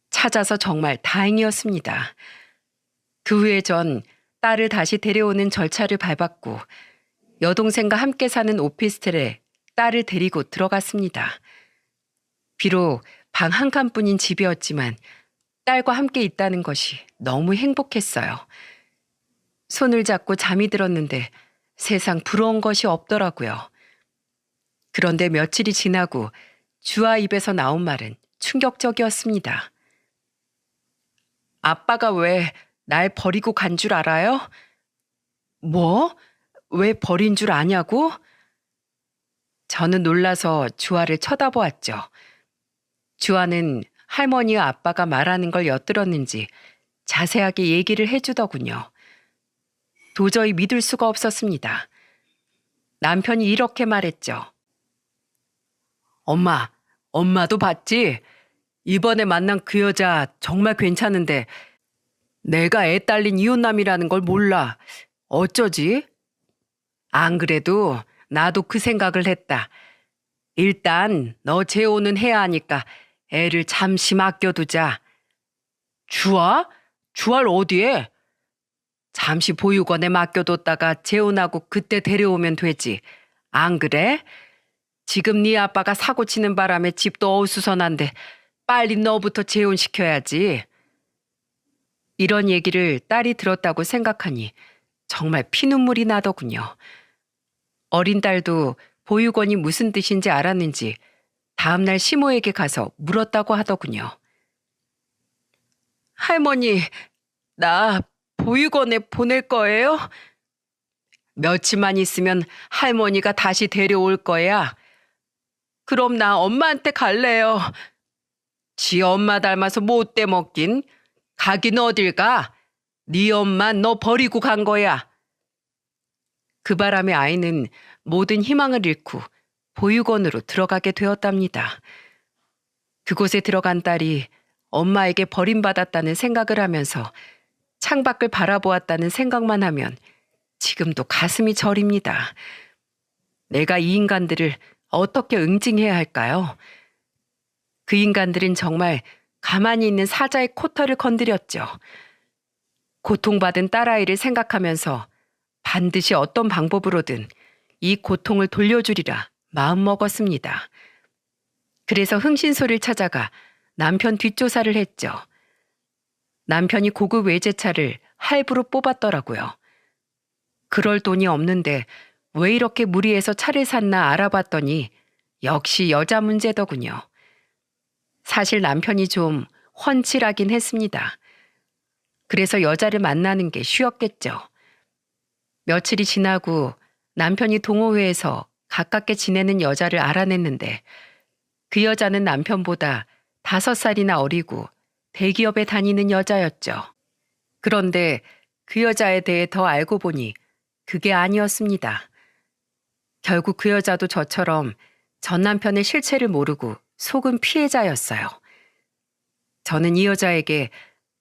찾아서 정말 다행이었습니다. 그 후에 전 딸을 다시 데려오는 절차를 밟았고 여동생과 함께 사는 오피스텔에 딸을 데리고 들어갔습니다. 비록 방 한 칸뿐인 집이었지만 딸과 함께 있다는 것이 너무 행복했어요. 손을 잡고 잠이 들었는데 세상 부러운 것이 없더라고요. 그런데 며칠이 지나고 주아 입에서 나온 말은 충격적이었습니다. 아빠가 왜 날 버리고 간 줄 알아요? 뭐? 왜 버린 줄 아냐고? 저는 놀라서 주아를 쳐다보았죠. 주아는 할머니와 아빠가 말하는 걸 엿들었는지 자세하게 얘기를 해주더군요. 도저히 믿을 수가 없었습니다. 남편이 이렇게 말했죠. 엄마도 봤지? 이번에 만난 그 여자 정말 괜찮은데 내가 애 딸린 이웃남이라는 걸 몰라. 어쩌지? 안 그래도 나도 그 생각을 했다. 일단 너 재혼은 해야 하니까 애를 잠시 맡겨두자. 주아? 주아를 어디에? 잠시 보육원에 맡겨뒀다가 재혼하고 그때 데려오면 되지. 안 그래? 지금 네 아빠가 사고 치는 바람에 집도 어수선한데 빨리 너부터 재혼시켜야지. 이런 얘기를 딸이 들었다고 생각하니 정말 피눈물이 나더군요. 어린 딸도 보육원이 무슨 뜻인지 알았는지 다음날 시모에게 가서 물었다고 하더군요. 할머니, 나 보육원에 보낼 거예요? 며칠만 있으면 할머니가 다시 데려올 거야. 그럼 나 엄마한테 갈래요. 지 엄마 닮아서 못돼 먹긴. 가긴 어딜 가? 네 엄마 너 버리고 간 거야. 그 바람에 아이는 모든 희망을 잃고 보육원으로 들어가게 되었답니다. 그곳에 들어간 딸이 엄마에게 버림받았다는 생각을 하면서 창밖을 바라보았다는 생각만 하면 지금도 가슴이 저립니다. 내가 이 인간들을 어떻게 응징해야 할까요? 그 인간들은 정말 가만히 있는 사자의 코털을 건드렸죠. 고통받은 딸아이를 생각하면서 반드시 어떤 방법으로든 이 고통을 돌려주리라 마음먹었습니다. 그래서 흥신소를 찾아가 남편 뒷조사를 했죠. 남편이 고급 외제차를 할부로 뽑았더라고요. 그럴 돈이 없는데 왜 이렇게 무리해서 차를 샀나 알아봤더니 역시 여자 문제더군요. 사실 남편이 좀 훤칠하긴 했습니다. 그래서 여자를 만나는 게 쉬웠겠죠. 며칠이 지나고 남편이 동호회에서 가깝게 지내는 여자를 알아냈는데 그 여자는 남편보다 5살이나 어리고 대기업에 다니는 여자였죠. 그런데 그 여자에 대해 더 알고 보니 그게 아니었습니다. 결국 그 여자도 저처럼 전 남편의 실체를 모르고 속은 피해자였어요. 저는 이 여자에게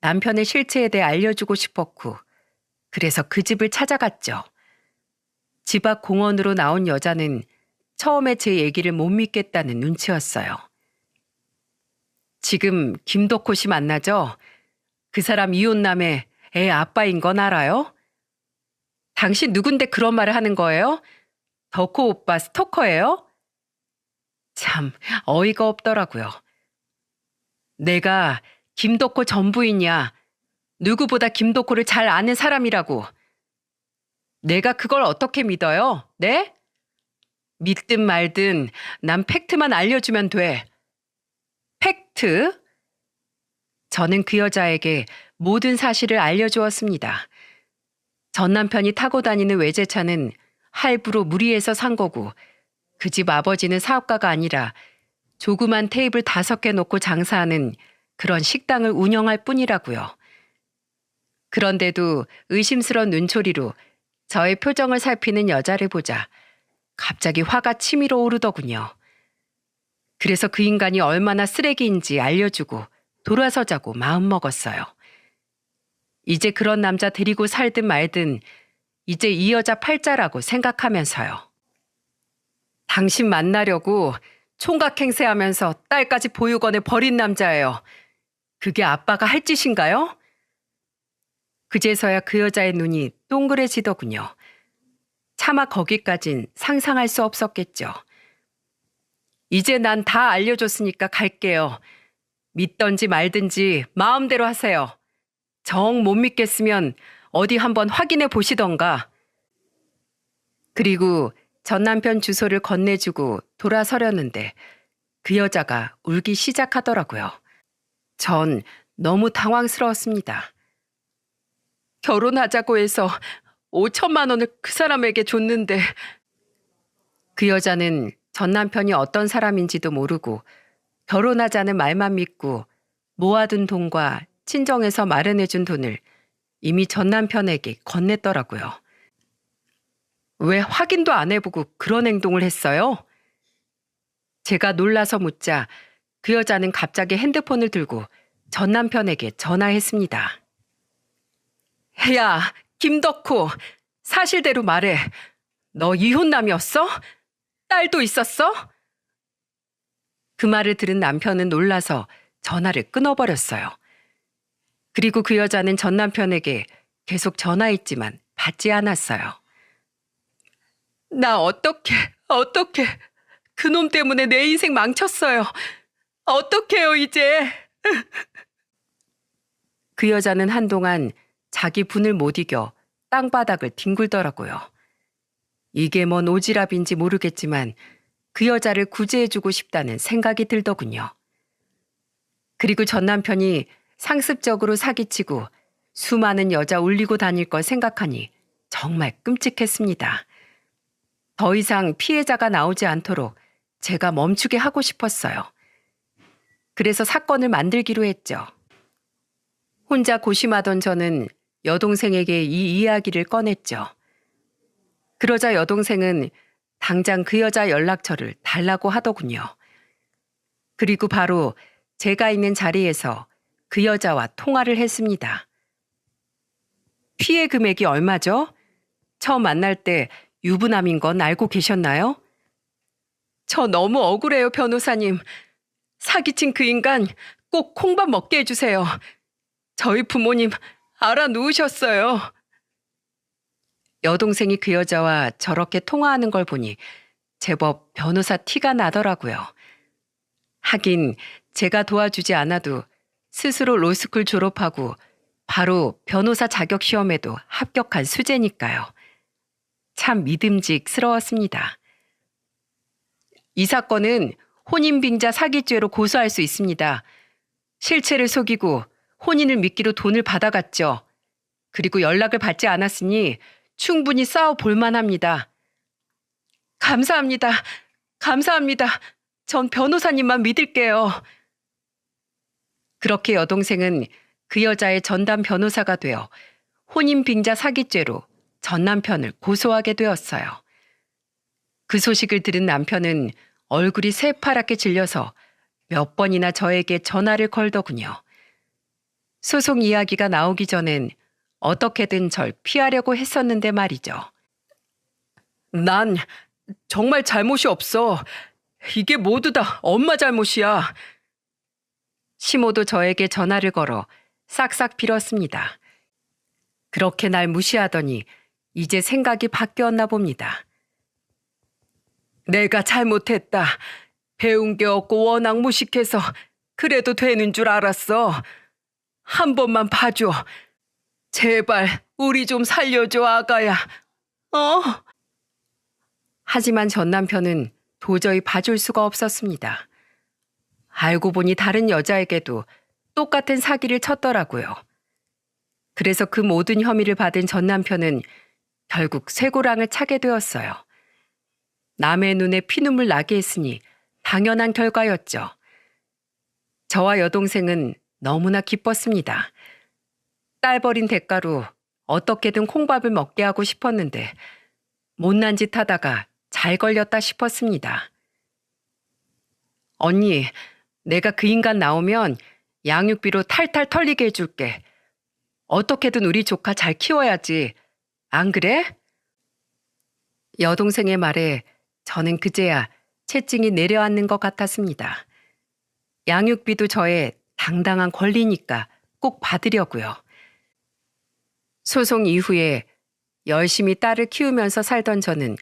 남편의 실체에 대해 알려주고 싶었고, 그래서 그 집을 찾아갔죠. 집 앞 공원으로 나온 여자는 처음에 제 얘기를 못 믿겠다는 눈치였어요. 지금 김덕호 씨 만나죠? 그 사람 이혼남의 애 아빠인 건 알아요? 당신 누군데 그런 말을 하는 거예요? 덕호 오빠 스토커예요? 참 어이가 없더라고요. 내가 김덕호 전 부인이야. 누구보다 김덕호를 잘 아는 사람이라고. 내가 그걸 어떻게 믿어요? 네? 믿든 말든 난 팩트만 알려주면 돼. 팩트? 저는 그 여자에게 모든 사실을 알려주었습니다. 전 남편이 타고 다니는 외제차는 할부로 무리해서 산 거고, 그 집 아버지는 사업가가 아니라 조그만 테이블 5개 놓고 장사하는 그런 식당을 운영할 뿐이라고요. 그런데도 의심스러운 눈초리로 저의 표정을 살피는 여자를 보자 갑자기 화가 치밀어 오르더군요. 그래서 그 인간이 얼마나 쓰레기인지 알려주고 돌아서자고 마음먹었어요. 이제 그런 남자 데리고 살든 말든 이제 이 여자 팔자라고 생각하면서요. 당신 만나려고 총각 행세하면서 딸까지 보육원에 버린 남자예요. 그게 아빠가 할 짓인가요? 그제서야 그 여자의 눈이 동그래지더군요. 차마 거기까진 상상할 수 없었겠죠. 이제 난 다 알려줬으니까 갈게요. 믿던지 말든지 마음대로 하세요. 정 못 믿겠으면 어디 한번 확인해 보시던가. 그리고 전 남편 주소를 건네주고 돌아서려는데 그 여자가 울기 시작하더라고요. 전 너무 당황스러웠습니다. 결혼하자고 해서 5천만 원을 그 사람에게 줬는데, 그 여자는 전 남편이 어떤 사람인지도 모르고 결혼하자는 말만 믿고 모아둔 돈과 친정에서 마련해준 돈을 이미 전 남편에게 건넸더라고요. 왜 확인도 안 해보고 그런 행동을 했어요? 제가 놀라서 묻자 그 여자는 갑자기 핸드폰을 들고 전 남편에게 전화했습니다. 야, 김덕호, 사실대로 말해. 너 이혼남이었어? 딸도 있었어? 그 말을 들은 남편은 놀라서 전화를 끊어버렸어요. 그리고 그 여자는 전 남편에게 계속 전화했지만 받지 않았어요. 나 어떡해. 그놈 때문에 내 인생 망쳤어요. 어떡해요, 이제. 그 여자는 한동안 자기 분을 못 이겨 땅바닥을 뒹굴더라고요. 이게 뭔 오지랖인지 모르겠지만 그 여자를 구제해주고 싶다는 생각이 들더군요. 그리고 전 남편이 상습적으로 사기치고 수많은 여자 울리고 다닐 걸 생각하니 정말 끔찍했습니다. 더 이상 피해자가 나오지 않도록 제가 멈추게 하고 싶었어요. 그래서 사건을 만들기로 했죠. 혼자 고심하던 저는 여동생에게 이 이야기를 꺼냈죠. 그러자 여동생은 당장 그 여자 연락처를 달라고 하더군요. 그리고 바로 제가 있는 자리에서 그 여자와 통화를 했습니다. 피해 금액이 얼마죠? 처음 만날 때 유부남인 건 알고 계셨나요? 저 너무 억울해요, 변호사님. 사기친 그 인간 꼭 콩밥 먹게 해주세요. 저희 부모님 알아놓으셨어요. 여동생이 그 여자와 저렇게 통화하는 걸 보니 제법 변호사 티가 나더라고요. 하긴 제가 도와주지 않아도 스스로 로스쿨 졸업하고 바로 변호사 자격 시험에도 합격한 수재니까요. 참 믿음직스러웠습니다. 이 사건은 혼인빙자 사기죄로 고소할 수 있습니다. 실체를 속이고 혼인을 미끼로 돈을 받아갔죠. 그리고 연락을 받지 않았으니 충분히 싸워볼 만합니다. 감사합니다. 전 변호사님만 믿을게요. 그렇게 여동생은 그 여자의 전담 변호사가 되어 혼인빙자 사기죄로 전 남편을 고소하게 되었어요. 그 소식을 들은 남편은 얼굴이 새파랗게 질려서 몇 번이나 저에게 전화를 걸더군요. 소송 이야기가 나오기 전엔 어떻게든 절 피하려고 했었는데 말이죠. 난 정말 잘못이 없어. 이게 모두 다 엄마 잘못이야. 시모도 저에게 전화를 걸어 싹싹 빌었습니다. 그렇게 날 무시하더니 이제 생각이 바뀌었나 봅니다. 내가 잘못했다. 배운 게 없고 워낙 무식해서 그래도 되는 줄 알았어. 한 번만 봐줘. 제발 우리 좀 살려줘, 아가야. 하지만 전 남편은 도저히 봐줄 수가 없었습니다. 알고 보니 다른 여자에게도 똑같은 사기를 쳤더라고요. 그래서 그 모든 혐의를 받은 전 남편은 결국 쇠고랑을 차게 되었어요. 남의 눈에 피눈물 나게 했으니 당연한 결과였죠. 저와 여동생은 너무나 기뻤습니다. 딸 버린 대가로 어떻게든 콩밥을 먹게 하고 싶었는데 못난 짓 하다가 잘 걸렸다 싶었습니다. 언니, 내가 그 인간 나오면 양육비로 탈탈 털리게 해줄게. 어떻게든 우리 조카 잘 키워야지. 안 그래? 여동생의 말에 저는 그제야 채증이 내려앉는 것 같았습니다. 양육비도 저의 당당한 권리니까 꼭 받으려고요. 소송 이후에 열심히 딸을 키우면서 살던 저는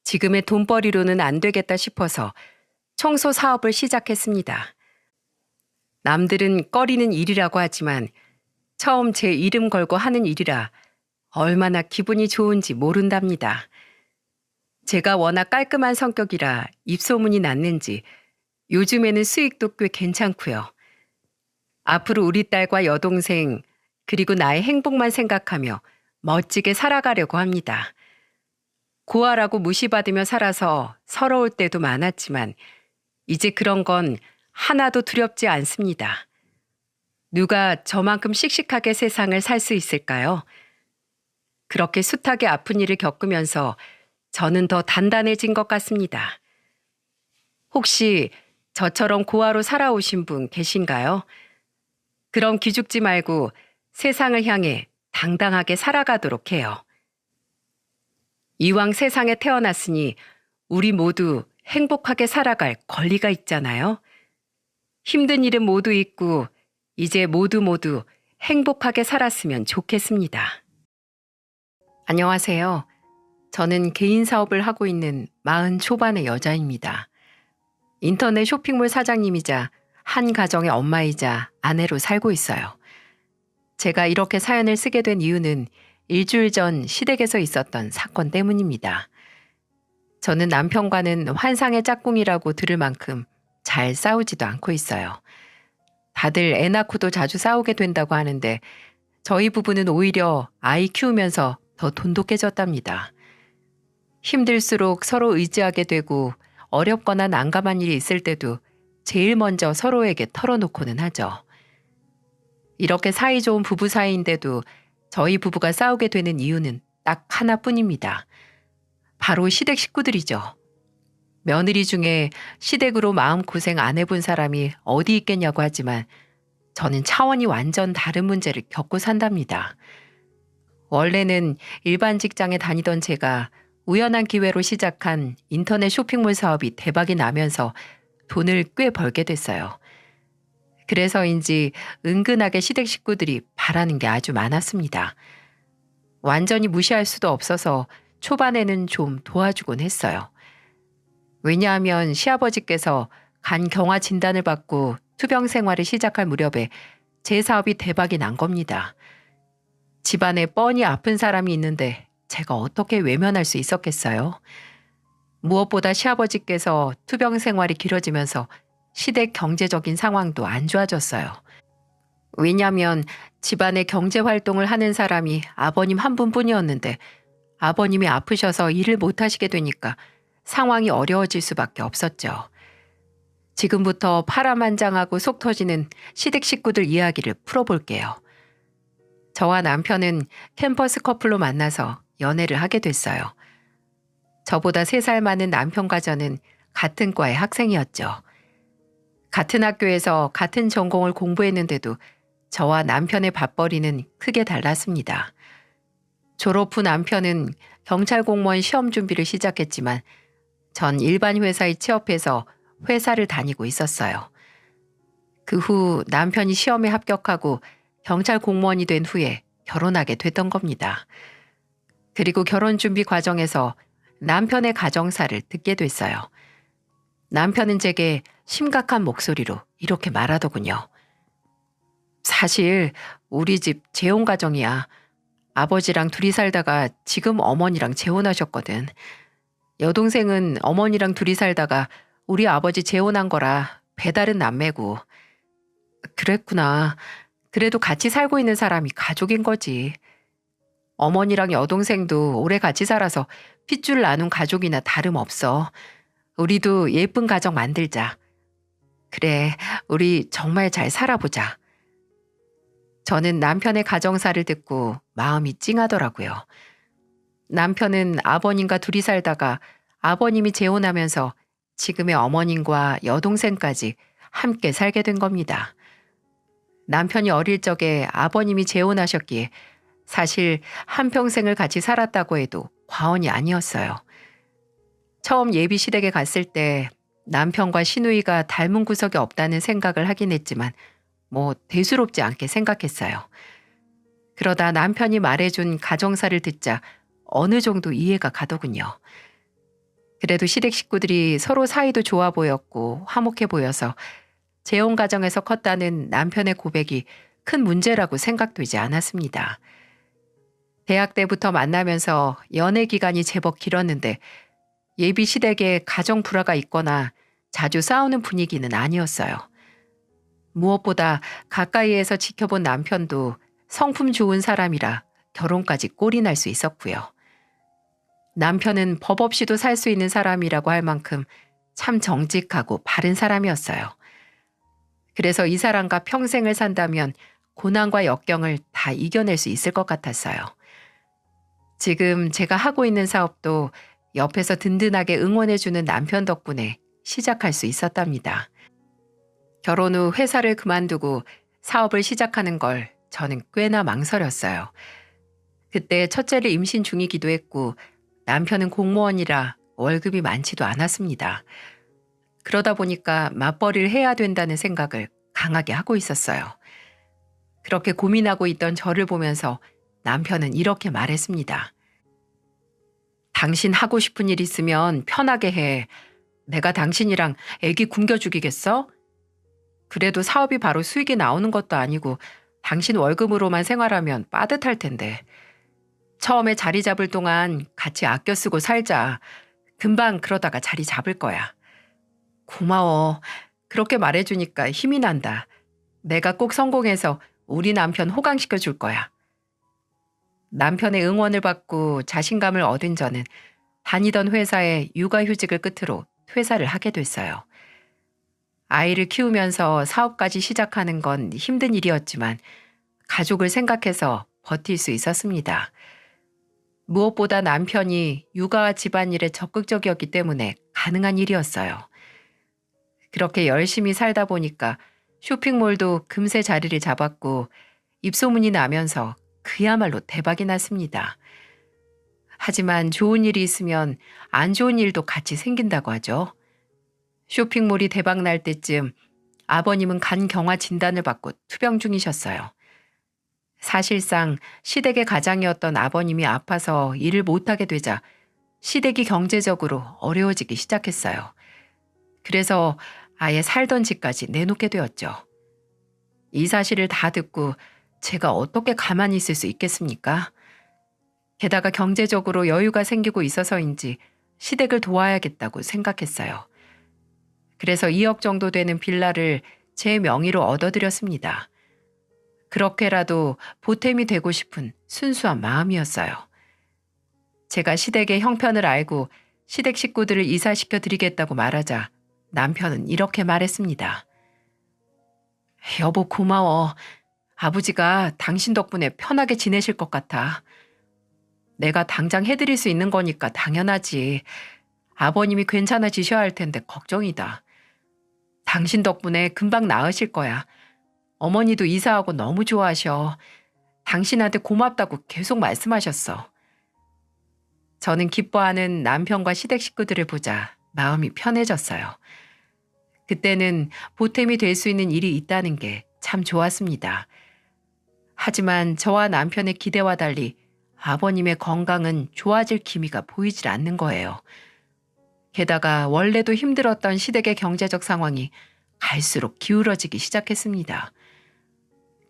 지금의 돈벌이로는 안 되겠다 싶어서 청소 사업을 시작했습니다. 남들은 꺼리는 일이라고 하지만 처음 제 이름 걸고 하는 일이라 얼마나 기분이 좋은지 모른답니다. 제가 워낙 깔끔한 성격이라 입소문이 났는지 요즘에는 수익도 꽤 괜찮고요. 앞으로 우리 딸과 여동생 그리고 나의 행복만 생각하며 멋지게 살아가려고 합니다. 고아라고 무시받으며 살아서 서러울 때도 많았지만 이제 그런 건 하나도 두렵지 않습니다. 누가 저만큼 씩씩하게 세상을 살 수 있을까요? 그렇게 숱하게 아픈 일을 겪으면서 저는 더 단단해진 것 같습니다. 혹시 저처럼 고아로 살아오신 분 계신가요? 그럼 기죽지 말고 세상을 향해 당당하게 살아가도록 해요. 이왕 세상에 태어났으니 우리 모두 행복하게 살아갈 권리가 있잖아요. 힘든 일은 모두 있고 이제 모두 행복하게 살았으면 좋겠습니다. 안녕하세요. 저는 개인 사업을 하고 있는 40 초반의 여자입니다. 인터넷 쇼핑몰 사장님이자 한 가정의 엄마이자 아내로 살고 있어요. 제가 이렇게 사연을 쓰게 된 이유는 일주일 전 시댁에서 있었던 사건 때문입니다. 저는 남편과는 환상의 짝꿍이라고 들을 만큼 잘 싸우지도 않고 있어요. 다들 애 낳고도 자주 싸우게 된다고 하는데 저희 부부는 오히려 아이 키우면서 더 돈독해졌답니다. 힘들수록 서로 의지하게 되고 어렵거나 난감한 일이 있을 때도 제일 먼저 서로에게 털어놓고는 하죠. 이렇게 사이 좋은 부부 사이인데도 저희 부부가 싸우게 되는 이유는 딱 하나뿐입니다. 바로 시댁 식구들이죠. 며느리 중에 시댁으로 마음고생 안 해본 사람이 어디 있겠냐고 하지만 저는 차원이 완전 다른 문제를 겪고 산답니다. 원래는 일반 직장에 다니던 제가 우연한 기회로 시작한 인터넷 쇼핑몰 사업이 대박이 나면서 돈을 꽤 벌게 됐어요. 그래서인지 은근하게 시댁 식구들이 바라는 게 아주 많았습니다. 완전히 무시할 수도 없어서 초반에는 좀 도와주곤 했어요. 왜냐하면 시아버지께서 간 경화 진단을 받고 투병 생활을 시작할 무렵에 제 사업이 대박이 난 겁니다. 집안에 뻔히 아픈 사람이 있는데 제가 어떻게 외면할 수 있었겠어요? 무엇보다 시아버지께서 투병 생활이 길어지면서 시댁 경제적인 상황도 안 좋아졌어요. 왜냐하면 집안에 경제 활동을 하는 사람이 아버님 한 분뿐이었는데 아버님이 아프셔서 일을 못 하시게 되니까 상황이 어려워질 수밖에 없었죠. 지금부터 파란만장하고 속 터지는 시댁 식구들 이야기를 풀어볼게요. 저와 남편은 캠퍼스 커플로 만나서 연애를 하게 됐어요. 저보다 3살 많은 남편과 저는 같은 과의 학생이었죠. 같은 학교에서 같은 전공을 공부했는데도 저와 남편의 밥벌이는 크게 달랐습니다. 졸업 후 남편은 경찰 공무원 시험 준비를 시작했지만 전 일반 회사에 취업해서 회사를 다니고 있었어요. 그 후 남편이 시험에 합격하고 경찰 공무원이 된 후에 결혼하게 됐던 겁니다. 그리고 결혼 준비 과정에서 남편의 가정사를 듣게 됐어요. 남편은 제게 심각한 목소리로 이렇게 말하더군요. 사실 우리 집 재혼 가정이야. 아버지랑 둘이 살다가 지금 어머니랑 재혼하셨거든. 여동생은 어머니랑 둘이 살다가 우리 아버지 재혼한 거라 배달은 남매고. 그랬구나. 그래도 같이 살고 있는 사람이 가족인 거지. 어머니랑 여동생도 오래 같이 살아서 핏줄 나눈 가족이나 다름없어. 우리도 예쁜 가정 만들자. 그래, 우리 정말 잘 살아보자. 저는 남편의 가정사를 듣고 마음이 찡하더라고요. 남편은 아버님과 둘이 살다가 아버님이 재혼하면서 지금의 어머님과 여동생까지 함께 살게 된 겁니다. 남편이 어릴 적에 아버님이 재혼하셨기에 사실 한평생을 같이 살았다고 해도 과언이 아니었어요. 처음 예비 시댁에 갔을 때 남편과 시누이가 닮은 구석이 없다는 생각을 하긴 했지만 뭐 대수롭지 않게 생각했어요. 그러다 남편이 말해준 가정사를 듣자 어느 정도 이해가 가더군요. 그래도 시댁 식구들이 서로 사이도 좋아 보였고 화목해 보여서 재혼 가정에서 컸다는 남편의 고백이 큰 문제라고 생각되지 않았습니다. 대학 때부터 만나면서 연애 기간이 제법 길었는데 예비 시댁에 가정 불화가 있거나 자주 싸우는 분위기는 아니었어요. 무엇보다 가까이에서 지켜본 남편도 성품 좋은 사람이라 결혼까지 꼴이 날 수 있었고요. 남편은 법 없이도 살 수 있는 사람이라고 할 만큼 참 정직하고 바른 사람이었어요. 그래서 이 사람과 평생을 산다면 고난과 역경을 다 이겨낼 수 있을 것 같았어요. 지금 제가 하고 있는 사업도 옆에서 든든하게 응원해주는 남편 덕분에 시작할 수 있었답니다. 결혼 후 회사를 그만두고 사업을 시작하는 걸 저는 꽤나 망설였어요. 그때 첫째를 임신 중이기도 했고 남편은 공무원이라 월급이 많지도 않았습니다. 그러다 보니까 맞벌이를 해야 된다는 생각을 강하게 하고 있었어요. 그렇게 고민하고 있던 저를 보면서 남편은 이렇게 말했습니다. 당신 하고 싶은 일 있으면 편하게 해. 내가 당신이랑 애기 굶겨 죽이겠어? 그래도 사업이 바로 수익이 나오는 것도 아니고 당신 월급으로만 생활하면 빠듯할 텐데. 처음에 자리 잡을 동안 같이 아껴 쓰고 살자. 금방 그러다가 자리 잡을 거야. 고마워. 그렇게 말해주니까 힘이 난다. 내가 꼭 성공해서 우리 남편 호강시켜 줄 거야. 남편의 응원을 받고 자신감을 얻은 저는 다니던 회사에 육아휴직을 끝으로 퇴사를 하게 됐어요. 아이를 키우면서 사업까지 시작하는 건 힘든 일이었지만 가족을 생각해서 버틸 수 있었습니다. 무엇보다 남편이 육아와 집안일에 적극적이었기 때문에 가능한 일이었어요. 그렇게 열심히 살다 보니까 쇼핑몰도 금세 자리를 잡았고 입소문이 나면서 그야말로 대박이 났습니다. 하지만 좋은 일이 있으면 안 좋은 일도 같이 생긴다고 하죠. 쇼핑몰이 대박 날 때쯤 아버님은 간경화 진단을 받고 투병 중이셨어요. 사실상 시댁의 가장이었던 아버님이 아파서 일을 못하게 되자 시댁이 경제적으로 어려워지기 시작했어요. 그래서 아예 살던 집까지 내놓게 되었죠. 이 사실을 다 듣고 제가 어떻게 가만히 있을 수 있겠습니까? 게다가 경제적으로 여유가 생기고 있어서인지 시댁을 도와야겠다고 생각했어요. 그래서 2억 정도 되는 빌라를 제 명의로 얻어들였습니다. 그렇게라도 보탬이 되고 싶은 순수한 마음이었어요. 제가 시댁의 형편을 알고 시댁 식구들을 이사시켜 드리겠다고 말하자 남편은 이렇게 말했습니다. 여보 고마워. 아버지가 당신 덕분에 편하게 지내실 것 같아. 내가 당장 해드릴 수 있는 거니까 당연하지. 아버님이 괜찮아지셔야 할 텐데 걱정이다. 당신 덕분에 금방 나으실 거야. 어머니도 이사하고 너무 좋아하셔. 당신한테 고맙다고 계속 말씀하셨어. 저는 기뻐하는 남편과 시댁 식구들을 보자 마음이 편해졌어요. 그때는 보탬이 될 수 있는 일이 있다는 게 참 좋았습니다. 하지만 저와 남편의 기대와 달리 아버님의 건강은 좋아질 기미가 보이질 않는 거예요. 게다가 원래도 힘들었던 시댁의 경제적 상황이 갈수록 기울어지기 시작했습니다.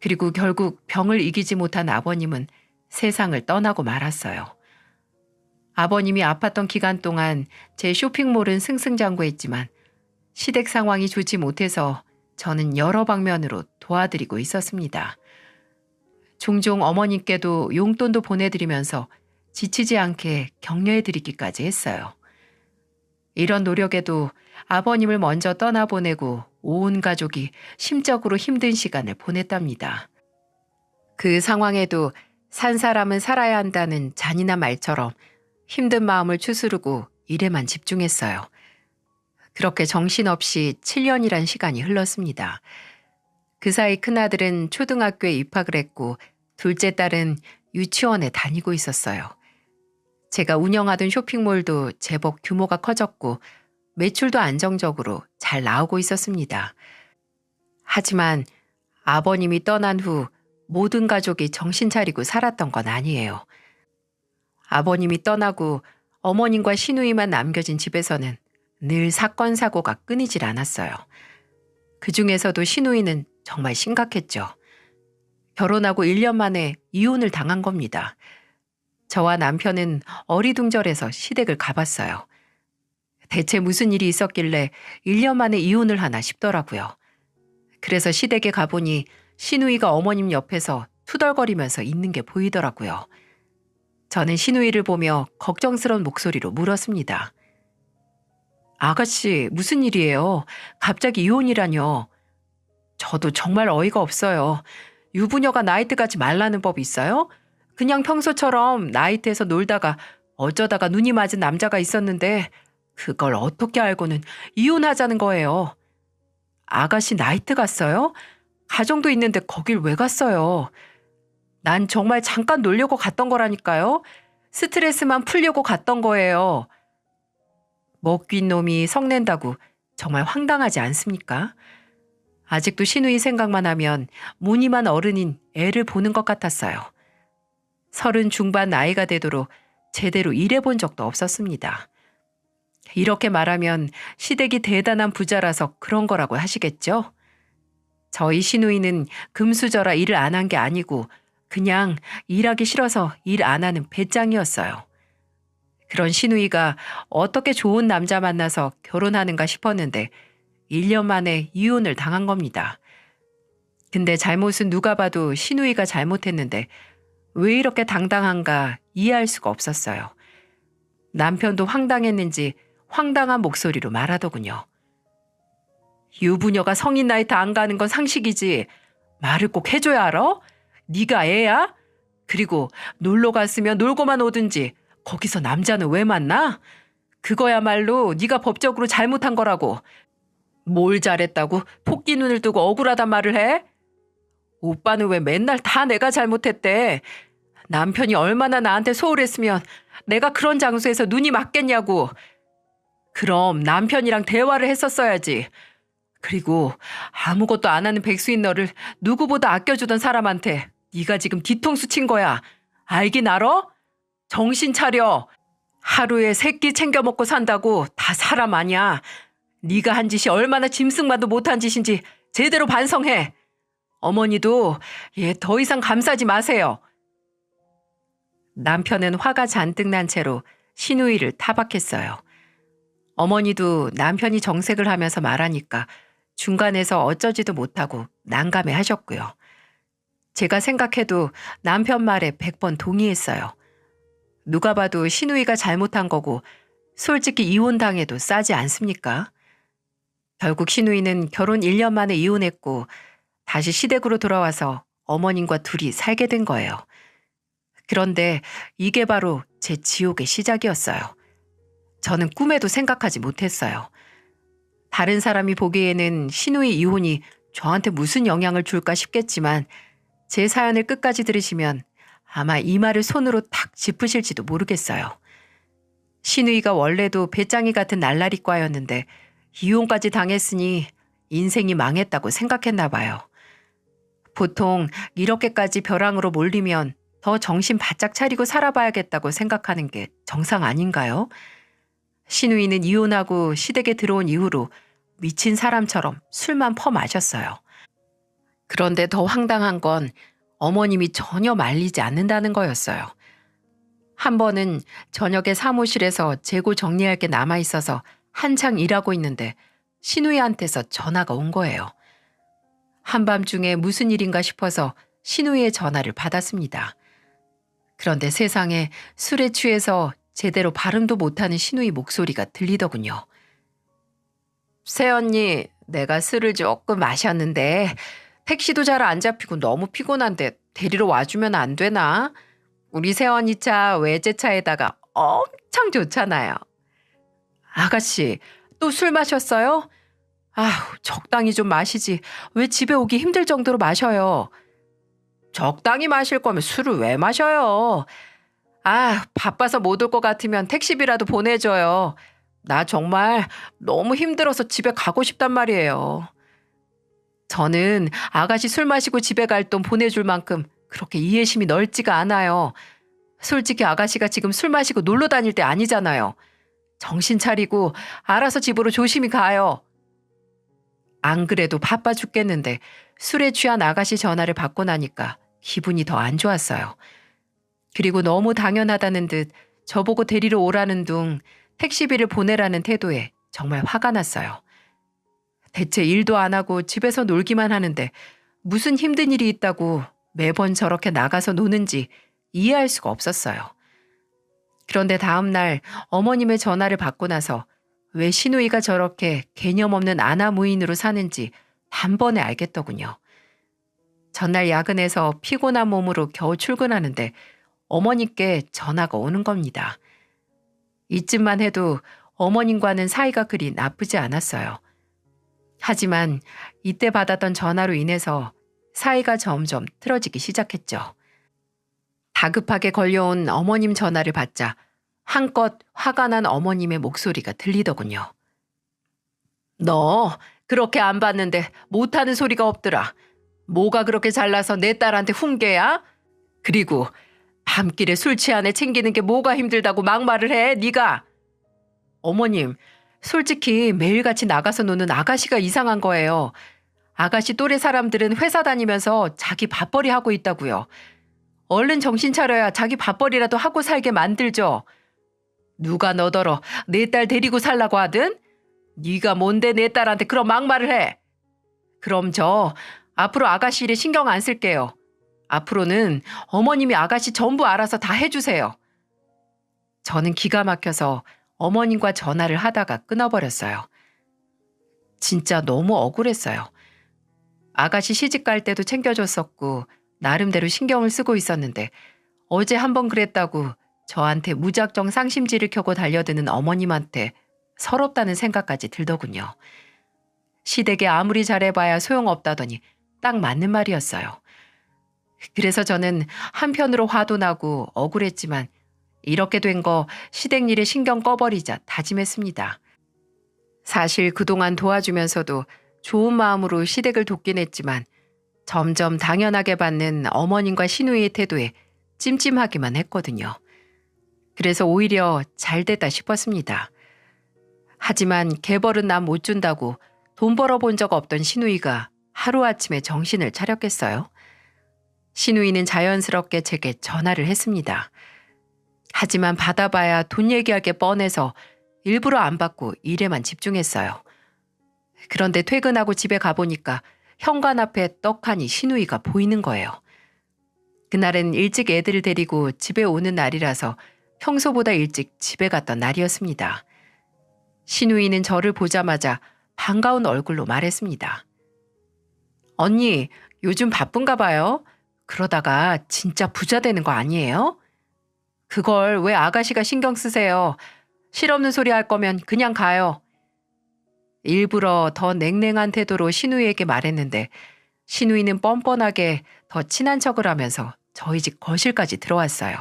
그리고 결국 병을 이기지 못한 아버님은 세상을 떠나고 말았어요. 아버님이 아팠던 기간 동안 제 쇼핑몰은 승승장구했지만 시댁 상황이 좋지 못해서 저는 여러 방면으로 도와드리고 있었습니다. 종종 어머님께도 용돈도 보내드리면서 지치지 않게 격려해드리기까지 했어요. 이런 노력에도 아버님을 먼저 떠나보내고 온 가족이 심적으로 힘든 시간을 보냈답니다. 그 상황에도 산 사람은 살아야 한다는 잔인한 말처럼 힘든 마음을 추스르고 일에만 집중했어요. 그렇게 정신없이 7년이란 시간이 흘렀습니다. 그 사이 큰아들은 초등학교에 입학을 했고 둘째 딸은 유치원에 다니고 있었어요. 제가 운영하던 쇼핑몰도 제법 규모가 커졌고 매출도 안정적으로 잘 나오고 있었습니다. 하지만 아버님이 떠난 후 모든 가족이 정신 차리고 살았던 건 아니에요. 아버님이 떠나고 어머님과 시누이만 남겨진 집에서는 늘 사건 사고가 끊이질 않았어요. 그 중에서도 시누이는 정말 심각했죠. 결혼하고 1년 만에 이혼을 당한 겁니다. 저와 남편은 어리둥절해서 시댁을 가봤어요. 대체 무슨 일이 있었길래 1년 만에 이혼을 하나 싶더라고요. 그래서 시댁에 가보니 시누이가 어머님 옆에서 투덜거리면서 있는 게 보이더라고요. 저는 시누이를 보며 걱정스러운 목소리로 물었습니다. 아가씨, 무슨 일이에요? 갑자기 이혼이라뇨? 저도 정말 어이가 없어요. 유부녀가 나이트 가지 말라는 법이 있어요? 그냥 평소처럼 나이트에서 놀다가 어쩌다가 눈이 맞은 남자가 있었는데 그걸 어떻게 알고는 이혼하자는 거예요. 아가씨 나이트 갔어요? 가정도 있는데 거길 왜 갔어요? 난 정말 잠깐 놀려고 갔던 거라니까요. 스트레스만 풀려고 갔던 거예요. 먹긴 놈이 성낸다고 정말 황당하지 않습니까? 아직도 시누이 생각만 하면 무늬만 어른인 애를 보는 것 같았어요. 30 중반 나이가 되도록 제대로 일해본 적도 없었습니다. 이렇게 말하면 시댁이 대단한 부자라서 그런 거라고 하시겠죠? 저희 시누이는 금수저라 일을 안 한 게 아니고 그냥 일하기 싫어서 일 안 하는 배짱이었어요. 그런 시누이가 어떻게 좋은 남자 만나서 결혼하는가 싶었는데 1년 만에 이혼을 당한 겁니다. 근데 잘못은 누가 봐도 시누이가 잘못했는데 왜 이렇게 당당한가 이해할 수가 없었어요. 남편도 황당했는지 황당한 목소리로 말하더군요. 유부녀가 성인 나이트 안 가는 건 상식이지. 말을 꼭 해줘야 알아? 네가 애야? 그리고 놀러 갔으면 놀고만 오든지 거기서 남자는 왜 만나? 그거야말로 네가 법적으로 잘못한 거라고. 뭘 잘했다고 토끼 눈을 뜨고 억울하단 말을 해? 오빠는 왜 맨날 다 내가 잘못했대. 남편이 얼마나 나한테 소홀했으면 내가 그런 장소에서 눈이 맞겠냐고. 그럼 남편이랑 대화를 했었어야지. 그리고 아무것도 안 하는 백수인 너를 누구보다 아껴주던 사람한테 네가 지금 뒤통수 친 거야. 알긴 알아? 정신 차려. 하루에 3끼 챙겨 먹고 산다고 다 사람 아니야. 네가 한 짓이 얼마나 짐승만도 못한 짓인지 제대로 반성해. 어머니도 얘 더 이상 감싸지 마세요. 남편은 화가 잔뜩 난 채로 시누이를 타박했어요. 어머니도 남편이 정색을 하면서 말하니까 중간에서 어쩌지도 못하고 난감해 하셨고요. 제가 생각해도 남편 말에 100번 동의했어요. 누가 봐도 시누이가 잘못한 거고 솔직히 이혼당해도 싸지 않습니까? 결국 시누이는 결혼 1년 만에 이혼했고 다시 시댁으로 돌아와서 어머님과 둘이 살게 된 거예요. 그런데 이게 바로 제 지옥의 시작이었어요. 저는 꿈에도 생각하지 못했어요. 다른 사람이 보기에는 신우이 이혼이 저한테 무슨 영향을 줄까 싶겠지만 제 사연을 끝까지 들으시면 아마 이 말을 손으로 탁 짚으실지도 모르겠어요. 신우이가 원래도 배짱이 같은 날라리과였는데 이혼까지 당했으니 인생이 망했다고 생각했나 봐요. 보통 이렇게까지 벼랑으로 몰리면 더 정신 바짝 차리고 살아봐야겠다고 생각하는 게 정상 아닌가요? 신우이는 이혼하고 시댁에 들어온 이후로 미친 사람처럼 술만 퍼마셨어요. 그런데 더 황당한 건 어머님이 전혀 말리지 않는다는 거였어요. 한 번은 저녁에 사무실에서 재고 정리할 게 남아있어서 한창 일하고 있는데 신우이한테서 전화가 온 거예요. 한밤중에 무슨 일인가 싶어서 신우이의 전화를 받았습니다. 그런데 세상에 술에 취해서 제대로 발음도 못하는 신우이 목소리가 들리더군요. 새언니, 내가 술을 조금 마셨는데 택시도 잘 안 잡히고 너무 피곤한데 데리러 와주면 안 되나? 우리 새언니 차 외제차에다가 엄청 좋잖아요. 아가씨, 또 술 마셨어요? 아휴, 적당히 좀 마시지. 왜 집에 오기 힘들 정도로 마셔요? 적당히 마실 거면 술을 왜 마셔요? 아, 바빠서 못 올 것 같으면 택시비라도 보내줘요. 나 정말 너무 힘들어서 집에 가고 싶단 말이에요. 저는 아가씨 술 마시고 집에 갈 돈 보내줄 만큼 그렇게 이해심이 넓지가 않아요. 솔직히 아가씨가 지금 술 마시고 놀러 다닐 때 아니잖아요. 정신 차리고 알아서 집으로 조심히 가요. 안 그래도 바빠 죽겠는데 술에 취한 아가씨 전화를 받고 나니까 기분이 더 안 좋았어요. 그리고 너무 당연하다는 듯 저보고 데리러 오라는 둥 택시비를 보내라는 태도에 정말 화가 났어요. 대체 일도 안 하고 집에서 놀기만 하는데 무슨 힘든 일이 있다고 매번 저렇게 나가서 노는지 이해할 수가 없었어요. 그런데 다음 날 어머님의 전화를 받고 나서 왜 신우이가 저렇게 개념 없는 아나무인으로 사는지 단번에 알겠더군요. 전날 야근해서 피곤한 몸으로 겨우 출근하는데 어머님께 전화가 오는 겁니다. 이쯤만 해도 어머님과는 사이가 그리 나쁘지 않았어요. 하지만 이때 받았던 전화로 인해서 사이가 점점 틀어지기 시작했죠. 다급하게 걸려온 어머님 전화를 받자 한껏 화가 난 어머님의 목소리가 들리더군요. 너 그렇게 안 봤는데 못하는 소리가 없더라. 뭐가 그렇게 잘나서 내 딸한테 훈계야? 그리고 밤길에 술 취한 애 챙기는 게 뭐가 힘들다고 막말을 해, 네가. 어머님, 솔직히 매일같이 나가서 노는 아가씨가 이상한 거예요. 아가씨 또래 사람들은 회사 다니면서 자기 밥벌이 하고 있다고요. 얼른 정신 차려야 자기 밥벌이라도 하고 살게 만들죠. 누가 너더러 내 딸 데리고 살라고 하든? 네가 뭔데 내 딸한테 그런 막말을 해. 그럼 저 앞으로 아가씨 일에 신경 안 쓸게요. 앞으로는 어머님이 아가씨 전부 알아서 다 해주세요. 저는 기가 막혀서 어머님과 전화를 하다가 끊어버렸어요. 진짜 너무 억울했어요. 아가씨 시집 갈 때도 챙겨줬었고 나름대로 신경을 쓰고 있었는데 어제 한번 그랬다고 저한테 무작정 상심지를 켜고 달려드는 어머님한테 서럽다는 생각까지 들더군요. 시댁에 아무리 잘해봐야 소용없다더니 딱 맞는 말이었어요. 그래서 저는 한편으로 화도 나고 억울했지만 이렇게 된 거 시댁 일에 신경 꺼버리자 다짐했습니다. 사실 그동안 도와주면서도 좋은 마음으로 시댁을 돕긴 했지만 점점 당연하게 받는 어머님과 신우이의 태도에 찜찜하기만 했거든요. 그래서 오히려 잘 됐다 싶었습니다. 하지만 개벌은 남 못 준다고 돈 벌어본 적 없던 신우이가 하루아침에 정신을 차렸겠어요? 신우이는 자연스럽게 제게 전화를 했습니다. 하지만 받아봐야 돈 얘기할 게 뻔해서 일부러 안 받고 일에만 집중했어요. 그런데 퇴근하고 집에 가보니까 현관 앞에 떡하니 신우이가 보이는 거예요. 그날은 일찍 애들을 데리고 집에 오는 날이라서 평소보다 일찍 집에 갔던 날이었습니다. 신우이는 저를 보자마자 반가운 얼굴로 말했습니다. 언니, 요즘 바쁜가 봐요. 그러다가 진짜 부자 되는 거 아니에요? 그걸 왜 아가씨가 신경 쓰세요? 실없는 소리 할 거면 그냥 가요. 일부러 더 냉랭한 태도로 신우이에게 말했는데 신우이는 뻔뻔하게 더 친한 척을 하면서 저희 집 거실까지 들어왔어요.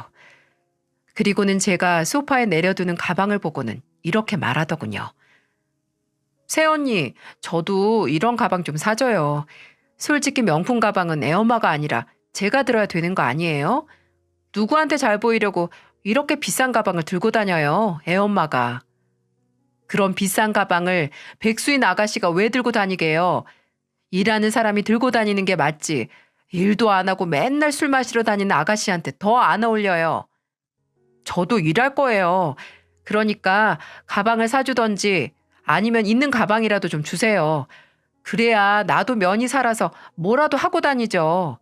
그리고는 제가 소파에 내려두는 가방을 보고는 이렇게 말하더군요. 새언니, 저도 이런 가방 좀 사줘요. 솔직히 명품 가방은 애엄마가 아니라 제가 들어야 되는 거 아니에요? 누구한테 잘 보이려고 이렇게 비싼 가방을 들고 다녀요, 애엄마가. 그런 비싼 가방을 백수인 아가씨가 왜 들고 다니게요? 일하는 사람이 들고 다니는 게 맞지. 일도 안 하고 맨날 술 마시러 다니는 아가씨한테 더 안 어울려요. 저도 일할 거예요. 그러니까 가방을 사주던지 아니면 있는 가방이라도 좀 주세요. 그래야 나도 면이 살아서 뭐라도 하고 다니죠.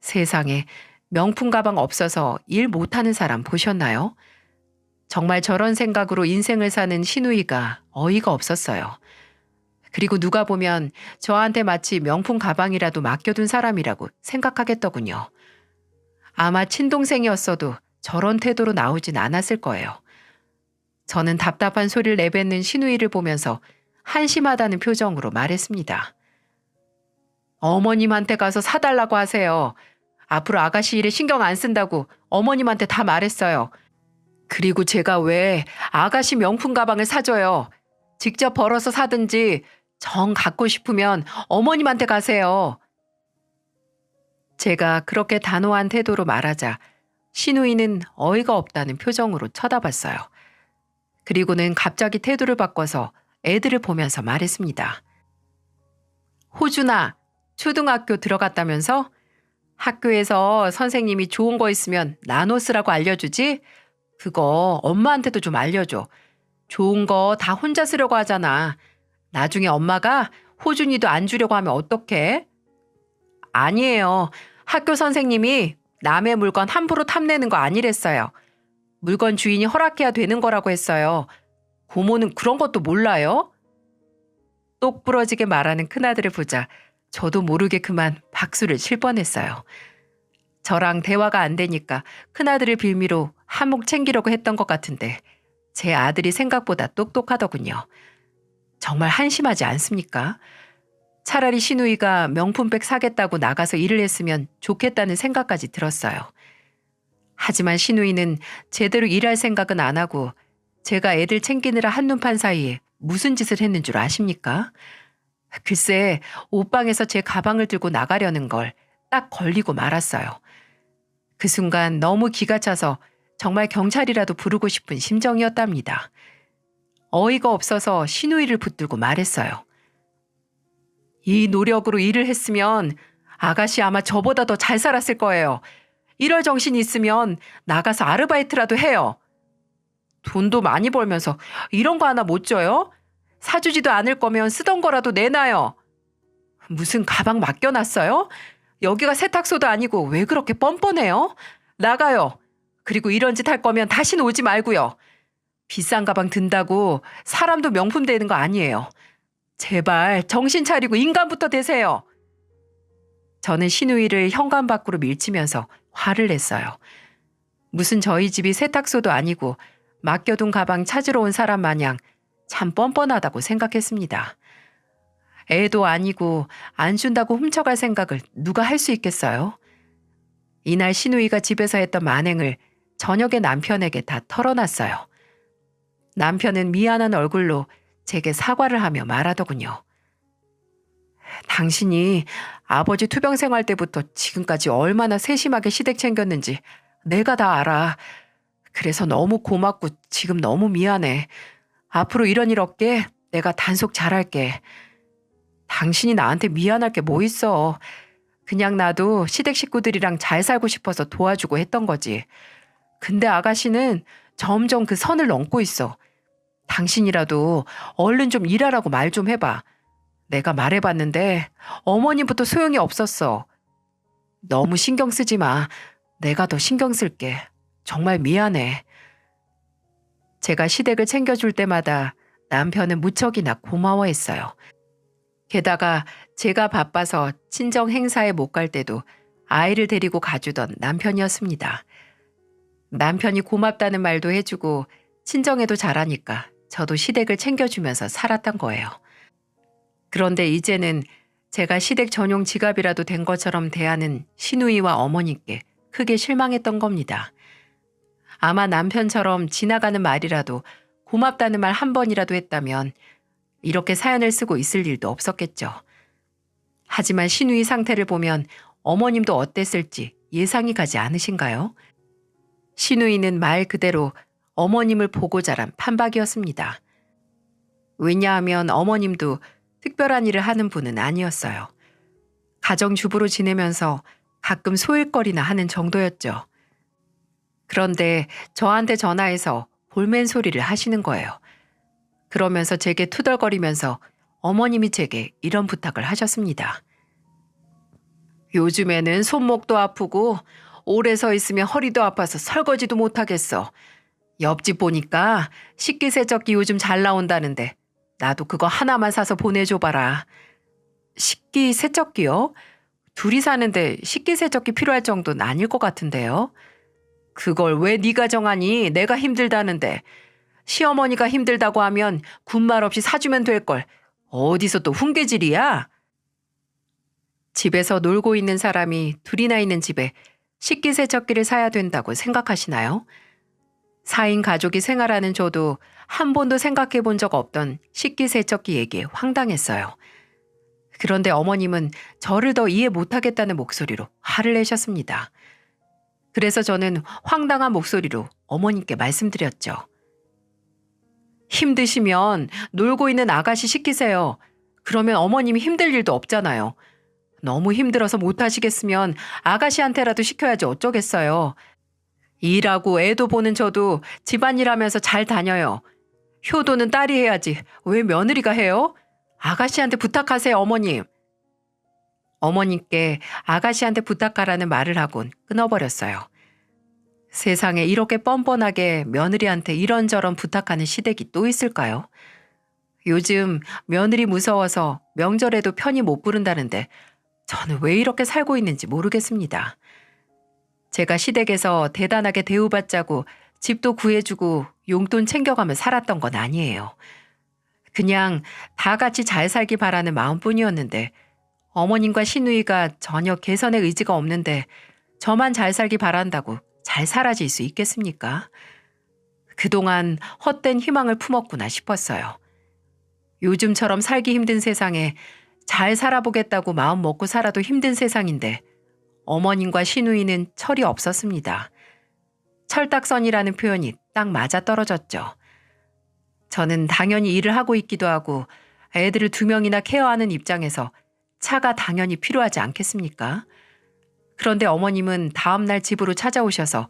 세상에 명품 가방 없어서 일 못하는 사람 보셨나요? 정말 저런 생각으로 인생을 사는 신우이가 어이가 없었어요. 그리고 누가 보면 저한테 마치 명품 가방이라도 맡겨둔 사람이라고 생각하겠더군요. 아마 친동생이었어도 저런 태도로 나오진 않았을 거예요. 저는 답답한 소리를 내뱉는 신우이를 보면서 한심하다는 표정으로 말했습니다. 어머님한테 가서 사달라고 하세요. 앞으로 아가씨 일에 신경 안 쓴다고 어머님한테 다 말했어요. 그리고 제가 왜 아가씨 명품 가방을 사줘요. 직접 벌어서 사든지 정 갖고 싶으면 어머님한테 가세요. 제가 그렇게 단호한 태도로 말하자 신우이는 어이가 없다는 표정으로 쳐다봤어요. 그리고는 갑자기 태도를 바꿔서 애들을 보면서 말했습니다. 호준아, 초등학교 들어갔다면서? 학교에서 선생님이 좋은 거 있으면 나눠 쓰라고 알려주지? 그거 엄마한테도 좀 알려줘. 좋은 거 다 혼자 쓰려고 하잖아. 나중에 엄마가 호준이도 안 주려고 하면 어떡해? 아니에요. 학교 선생님이 남의 물건 함부로 탐내는 거 아니랬어요. 물건 주인이 허락해야 되는 거라고 했어요. 고모는 그런 것도 몰라요? 똑 부러지게 말하는 큰아들을 보자 저도 모르게 그만 박수를 칠 뻔했어요. 저랑 대화가 안 되니까 큰아들을 빌미로 한몫 챙기려고 했던 것 같은데 제 아들이 생각보다 똑똑하더군요. 정말 한심하지 않습니까? 차라리 신우이가 명품백 사겠다고 나가서 일을 했으면 좋겠다는 생각까지 들었어요. 하지만 신우이는 제대로 일할 생각은 안 하고 제가 애들 챙기느라 한눈판 사이에 무슨 짓을 했는 줄 아십니까? 글쎄 옷방에서 제 가방을 들고 나가려는 걸 딱 걸리고 말았어요. 그 순간 너무 기가 차서 정말 경찰이라도 부르고 싶은 심정이었답니다. 어이가 없어서 신우이를 붙들고 말했어요. 이 노력으로 일을 했으면 아가씨 아마 저보다 더 잘 살았을 거예요. 이럴 정신이 있으면 나가서 아르바이트라도 해요. 돈도 많이 벌면서 이런 거 하나 못 줘요? 사주지도 않을 거면 쓰던 거라도 내놔요. 무슨 가방 맡겨놨어요? 여기가 세탁소도 아니고 왜 그렇게 뻔뻔해요? 나가요. 그리고 이런 짓 할 거면 다시는 오지 말고요. 비싼 가방 든다고 사람도 명품 되는 거 아니에요. 제발 정신 차리고 인간부터 되세요. 저는 신우이를 현관 밖으로 밀치면서 화를 냈어요. 무슨 저희 집이 세탁소도 아니고 맡겨둔 가방 찾으러 온 사람 마냥 참 뻔뻔하다고 생각했습니다. 애도 아니고 안 준다고 훔쳐갈 생각을 누가 할 수 있겠어요? 이날 신우이가 집에서 했던 만행을 저녁에 남편에게 다 털어놨어요. 남편은 미안한 얼굴로 제게 사과를 하며 말하더군요. 당신이 아버지 투병 생활 때부터 지금까지 얼마나 세심하게 시댁 챙겼는지 내가 다 알아. 그래서 너무 고맙고 지금 너무 미안해. 앞으로 이런 일 없게 내가 단속 잘할게. 당신이 나한테 미안할 게 뭐 있어. 그냥 나도 시댁 식구들이랑 잘 살고 싶어서 도와주고 했던 거지. 근데 아가씨는 점점 그 선을 넘고 있어. 당신이라도 얼른 좀 일하라고 말 좀 해봐. 내가 말해봤는데 어머님부터 소용이 없었어. 너무 신경 쓰지 마. 내가 더 신경 쓸게. 정말 미안해. 제가 시댁을 챙겨줄 때마다 남편은 무척이나 고마워했어요. 게다가 제가 바빠서 친정 행사에 못 갈 때도 아이를 데리고 가주던 남편이었습니다. 남편이 고맙다는 말도 해주고 친정에도 잘하니까 저도 시댁을 챙겨주면서 살았던 거예요. 그런데 이제는 제가 시댁 전용 지갑이라도 된 것처럼 대하는 시누이와 어머니께 크게 실망했던 겁니다. 아마 남편처럼 지나가는 말이라도 고맙다는 말 한 번이라도 했다면 이렇게 사연을 쓰고 있을 일도 없었겠죠. 하지만 시누이 상태를 보면 어머님도 어땠을지 예상이 가지 않으신가요? 시누이는 말 그대로 어머님을 보고 자란 판박이었습니다. 왜냐하면 어머님도 특별한 일을 하는 분은 아니었어요. 가정주부로 지내면서 가끔 소일거리나 하는 정도였죠. 그런데 저한테 전화해서 볼멘 소리를 하시는 거예요. 그러면서 제게 투덜거리면서 어머님이 제게 이런 부탁을 하셨습니다. 요즘에는 손목도 아프고 오래 서 있으면 허리도 아파서 설거지도 못하겠어. 옆집 보니까 식기세척기 요즘 잘 나온다는데 나도 그거 하나만 사서 보내줘봐라. 식기세척기요? 둘이 사는데 식기세척기 필요할 정도는 아닐 것 같은데요. 그걸 왜 네가 정하니? 내가 힘들다는데. 시어머니가 힘들다고 하면 군말 없이 사주면 될걸. 어디서 또 훈계질이야? 집에서 놀고 있는 사람이 둘이나 있는 집에 식기세척기를 사야 된다고 생각하시나요? 4인 가족이 생활하는 저도 한 번도 생각해 본 적 없던 식기세척기 얘기에 황당했어요. 그런데 어머님은 저를 더 이해 못하겠다는 목소리로 화를 내셨습니다. 그래서 저는 황당한 목소리로 어머님께 말씀드렸죠. 힘드시면 놀고 있는 아가씨 시키세요. 그러면 어머님이 힘들 일도 없잖아요. 너무 힘들어서 못하시겠으면 아가씨한테라도 시켜야지 어쩌겠어요. 일하고 애도 보는 저도 집안일 하면서 잘 다녀요. 효도는 딸이 해야지 왜 며느리가 해요? 아가씨한테 부탁하세요, 어머님. 어머님께 아가씨한테 부탁하라는 말을 하곤 끊어버렸어요. 세상에 이렇게 뻔뻔하게 며느리한테 이런저런 부탁하는 시댁이 또 있을까요? 요즘 며느리 무서워서 명절에도 편히 못 부른다는데 저는 왜 이렇게 살고 있는지 모르겠습니다. 제가 시댁에서 대단하게 대우받자고 집도 구해주고 용돈 챙겨가며 살았던 건 아니에요. 그냥 다 같이 잘 살기 바라는 마음뿐이었는데 어머님과 시누이가 전혀 개선의 의지가 없는데 저만 잘 살기 바란다고 잘 사라질 수 있겠습니까? 그동안 헛된 희망을 품었구나 싶었어요. 요즘처럼 살기 힘든 세상에 잘 살아보겠다고 마음 먹고 살아도 힘든 세상인데 어머님과 시누이는 철이 없었습니다. 철딱선이라는 표현이 딱 맞아떨어졌죠. 저는 당연히 일을 하고 있기도 하고 애들을 2명이나 케어하는 입장에서 차가 당연히 필요하지 않겠습니까? 그런데 어머님은 다음날 집으로 찾아오셔서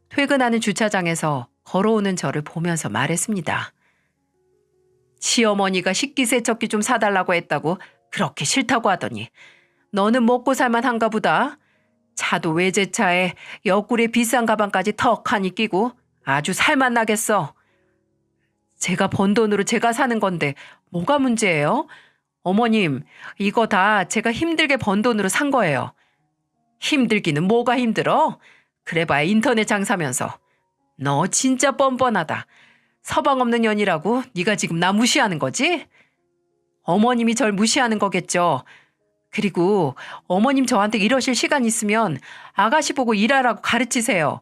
퇴근하는 주차장에서 걸어오는 저를 보면서 말했습니다. 시어머니가 식기세척기 좀 사달라고 했다고 그렇게 싫다고 하더니 너는 먹고 살만한가 보다. 차도 외제차에 옆구리에 비싼 가방까지 턱하니 끼고 아주 살만 나겠어. 제가 번 돈으로 제가 사는 건데 뭐가 문제예요? 어머님, 이거 다 제가 힘들게 번 돈으로 산 거예요. 힘들기는 뭐가 힘들어? 그래봐야 인터넷 장사면서. 너 진짜 뻔뻔하다. 서방 없는 년이라고 네가 지금 나 무시하는 거지? 어머님이 절 무시하는 거겠죠. 그리고 어머님 저한테 이러실 시간 있으면 아가씨 보고 일하라고 가르치세요.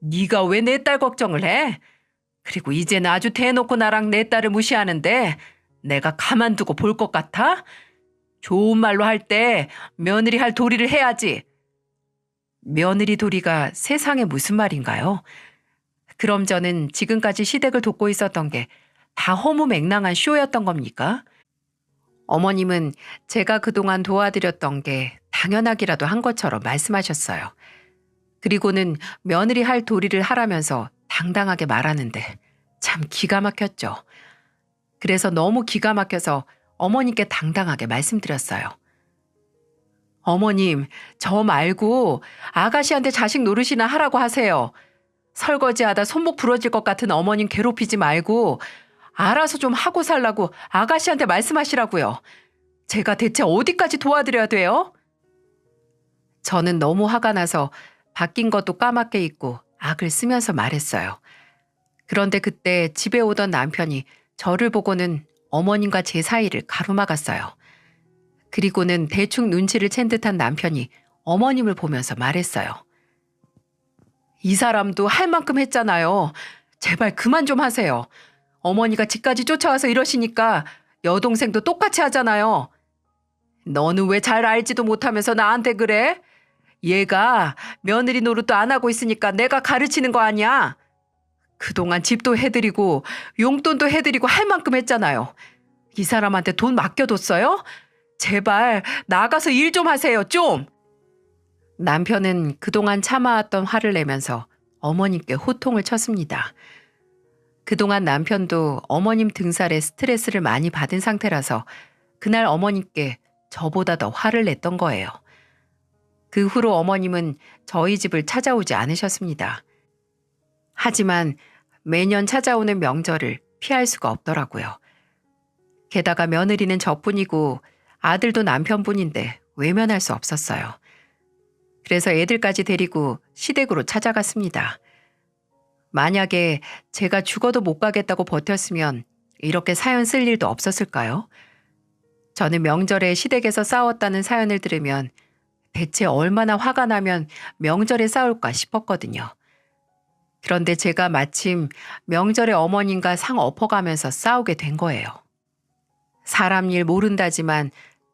네가 왜 내 딸 걱정을 해? 그리고 이제는 아주 대놓고 나랑 내 딸을 무시하는데 내가 가만두고 볼 것 같아? 좋은 말로 할 때 며느리 할 도리를 해야지. 며느리 도리가 세상에 무슨 말인가요? 그럼 저는 지금까지 시댁을 돕고 있었던 게 다 허무맹랑한 쇼였던 겁니까? 어머님은 제가 그동안 도와드렸던 게 당연하기라도 한 것처럼 말씀하셨어요. 그리고는 며느리 할 도리를 하라면서 당당하게 말하는데 참 기가 막혔죠. 그래서 너무 기가 막혀서 어머님께 당당하게 말씀드렸어요. 어머님, 저 말고 아가씨한테 자식 노릇이나 하라고 하세요. 설거지하다 손목 부러질 것 같은 어머님 괴롭히지 말고 알아서 좀 하고 살라고 아가씨한테 말씀하시라고요. 제가 대체 어디까지 도와드려야 돼요? 저는 너무 화가 나서 바뀐 것도 까맣게 잊고 악을 쓰면서 말했어요. 그런데 그때 집에 오던 남편이 저를 보고는 어머님과 제 사이를 가로막았어요. 그리고는 대충 눈치를 챈 듯한 남편이 어머님을 보면서 말했어요. 이 사람도 할 만큼 했잖아요. 제발 그만 좀 하세요. 어머니가 집까지 쫓아와서 이러시니까 여동생도 똑같이 하잖아요. 너는 왜 잘 알지도 못하면서 나한테 그래? 얘가 며느리 노릇도 안 하고 있으니까 내가 가르치는 거 아니야? 그동안 집도 해드리고 용돈도 해드리고 할 만큼 했잖아요. 이 사람한테 돈 맡겨뒀어요? 제발 나가서 일 좀 하세요, 좀! 남편은 그동안 참아왔던 화를 내면서 어머님께 호통을 쳤습니다. 그동안 남편도 어머님 등살에 스트레스를 많이 받은 상태라서 그날 어머님께 저보다 더 화를 냈던 거예요. 그 후로 어머님은 저희 집을 찾아오지 않으셨습니다. 하지만 매년 찾아오는 명절을 피할 수가 없더라고요. 게다가 며느리는 저뿐이고 아들도 남편뿐인데 외면할 수 없었어요. 그래서 애들까지 데리고 시댁으로 찾아갔습니다. 만약에 제가 죽어도 못 가겠다고 버텼으면 이렇게 사연 쓸 일도 없었을까요? 저는 명절에 시댁에서 싸웠다는 사연을 들으면 대체 얼마나 화가 나면 명절에 싸울까 싶었거든요. 그런데 제가 마침 명절에 어머님과 상 엎어가면서 싸우게 된 거예요. 사람 일 모른다지만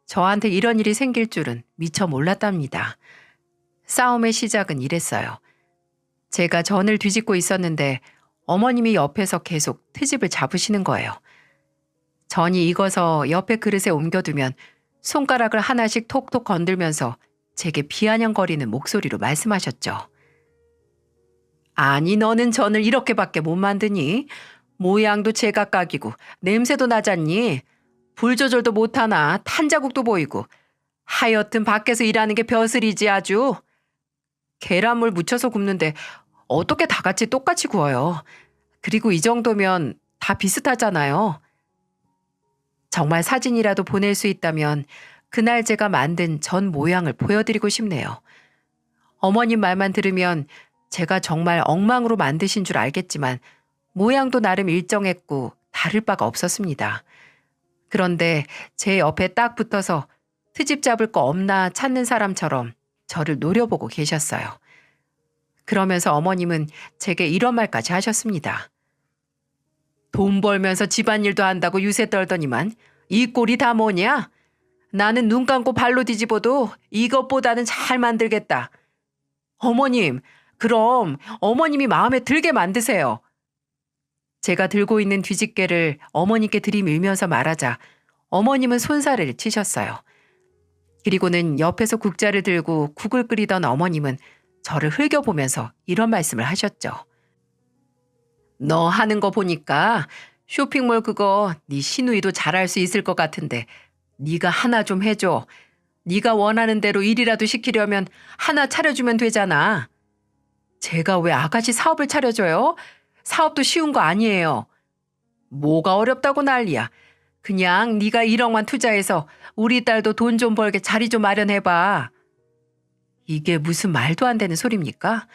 저한테 이런 일이 생길 줄은 미처 몰랐답니다. 싸움의 시작은 이랬어요. 제가 전을 뒤집고 있었는데 어머님이 옆에서 계속 트집을 잡으시는 거예요. 전이 익어서 옆에 그릇에 옮겨두면 손가락을 하나씩 톡톡 건들면서 제게 비아냥거리는 목소리로 말씀하셨죠. 아니 너는 전을 이렇게밖에 못 만드니? 모양도 제각각이고 냄새도 나잖니? 불 조절도 못하나 탄자국도 보이고 하여튼 밖에서 일하는 게 벼슬이지 아주. 계란물 묻혀서 굽는데 어떻게 다 같이 똑같이 구워요. 그리고 이 정도면 다 비슷하잖아요. 정말 사진이라도 보낼 수 있다면 그날 제가 만든 전 모양을 보여드리고 싶네요. 어머님 말만 들으면 제가 정말 엉망으로 만드신 줄 알겠지만 모양도 나름 일정했고 다를 바가 없었습니다. 그런데 제 옆에 딱 붙어서 트집 잡을 거 없나 찾는 사람처럼 저를 노려보고 계셨어요. 그러면서 어머님은 제게 이런 말까지 하셨습니다. 돈 벌면서 집안일도 한다고 유세 떨더니만 이 꼴이 다 뭐냐? 나는 눈 감고 발로 뒤집어도 이것보다는 잘 만들겠다. 어머님, 그럼 어머님이 마음에 들게 만드세요. 제가 들고 있는 뒤집개를 어머님께 들이밀면서 말하자 어머님은 손살을 치셨어요. 그리고는 옆에서 국자를 들고 국을 끓이던 어머님은 저를 흘겨보면서 이런 말씀을 하셨죠. 너 하는 거 보니까 쇼핑몰 그거 네 시누이도 잘할 수 있을 것 같은데 네가 하나 좀 해줘. 네가 원하는 대로 일이라도 시키려면 하나 차려주면 되잖아. 제가 왜 아가씨 사업을 차려줘요? 사업도 쉬운 거 아니에요. 뭐가 어렵다고 난리야. 그냥 네가 1억만 투자해서 우리 딸도 돈 좀 벌게 자리 좀 마련해봐. 이게 무슨 말도 안 되는 소리입니까?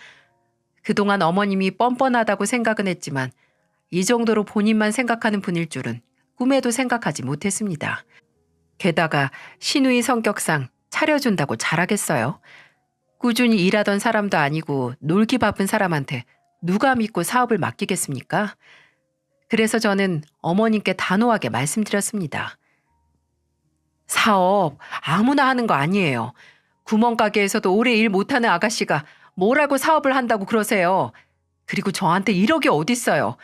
그동안 어머님이 뻔뻔하다고 생각은 했지만 이 정도로 본인만 생각하는 분일 줄은 꿈에도 생각하지 못했습니다. 게다가 시누이 성격상 차려준다고 잘하겠어요? 꾸준히 일하던 사람도 아니고 놀기 바쁜 사람한테 누가 믿고 사업을 맡기겠습니까? 그래서 저는 어머님께 단호하게 말씀드렸습니다. 사업 아무나 하는 거 아니에요. 구멍가게에서도 오래 일 못하는 아가씨가 뭐라고 사업을 한다고 그러세요. 그리고 저한테 1억이 어딨어요.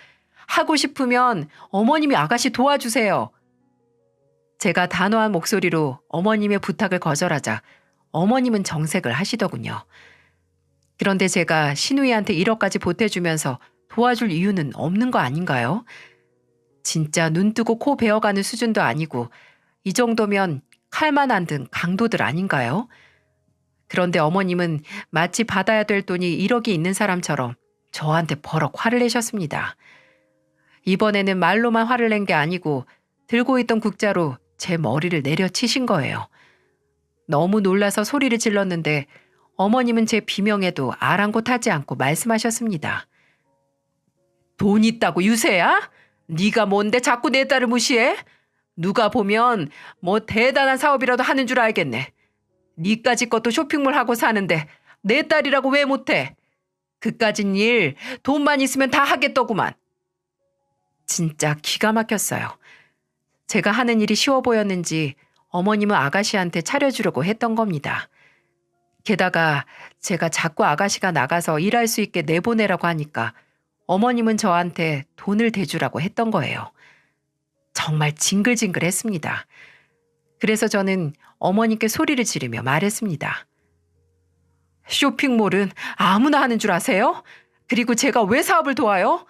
하고 싶으면 어머님이 아가씨 도와주세요. 제가 단호한 목소리로 어머님의 부탁을 거절하자 어머님은 정색을 하시더군요. 그런데 제가 시누이한테 1억까지 보태주면서 도와줄 이유는 없는 거 아닌가요? 진짜 눈 뜨고 코 베어가는 수준도 아니고 이 정도면 칼만 안 든 강도들 아닌가요? 그런데 어머님은 마치 받아야 될 돈이 1억이 있는 사람처럼 저한테 버럭 화를 내셨습니다. 이번에는 말로만 화를 낸 게 아니고 들고 있던 국자로 제 머리를 내려치신 거예요. 너무 놀라서 소리를 질렀는데 어머님은 제 비명에도 아랑곳하지 않고 말씀하셨습니다. 돈 있다고 유세야? 네가 뭔데 자꾸 내 딸을 무시해? 누가 보면 뭐 대단한 사업이라도 하는 줄 알겠네. 니까지 것도 쇼핑몰 하고 사는데 내 딸이라고 왜 못해? 그까진 일 돈만 있으면 다 하겠더구만. 진짜 기가 막혔어요. 제가 하는 일이 쉬워 보였는지 어머님은 아가씨한테 차려주려고 했던 겁니다. 게다가 제가 자꾸 아가씨가 나가서 일할 수 있게 내보내라고 하니까 어머님은 저한테 돈을 대주라고 했던 거예요. 정말 징글징글했습니다. 그래서 저는 어머님께 소리를 지르며 말했습니다. 쇼핑몰은 아무나 하는 줄 아세요? 그리고 제가 왜 사업을 도와요?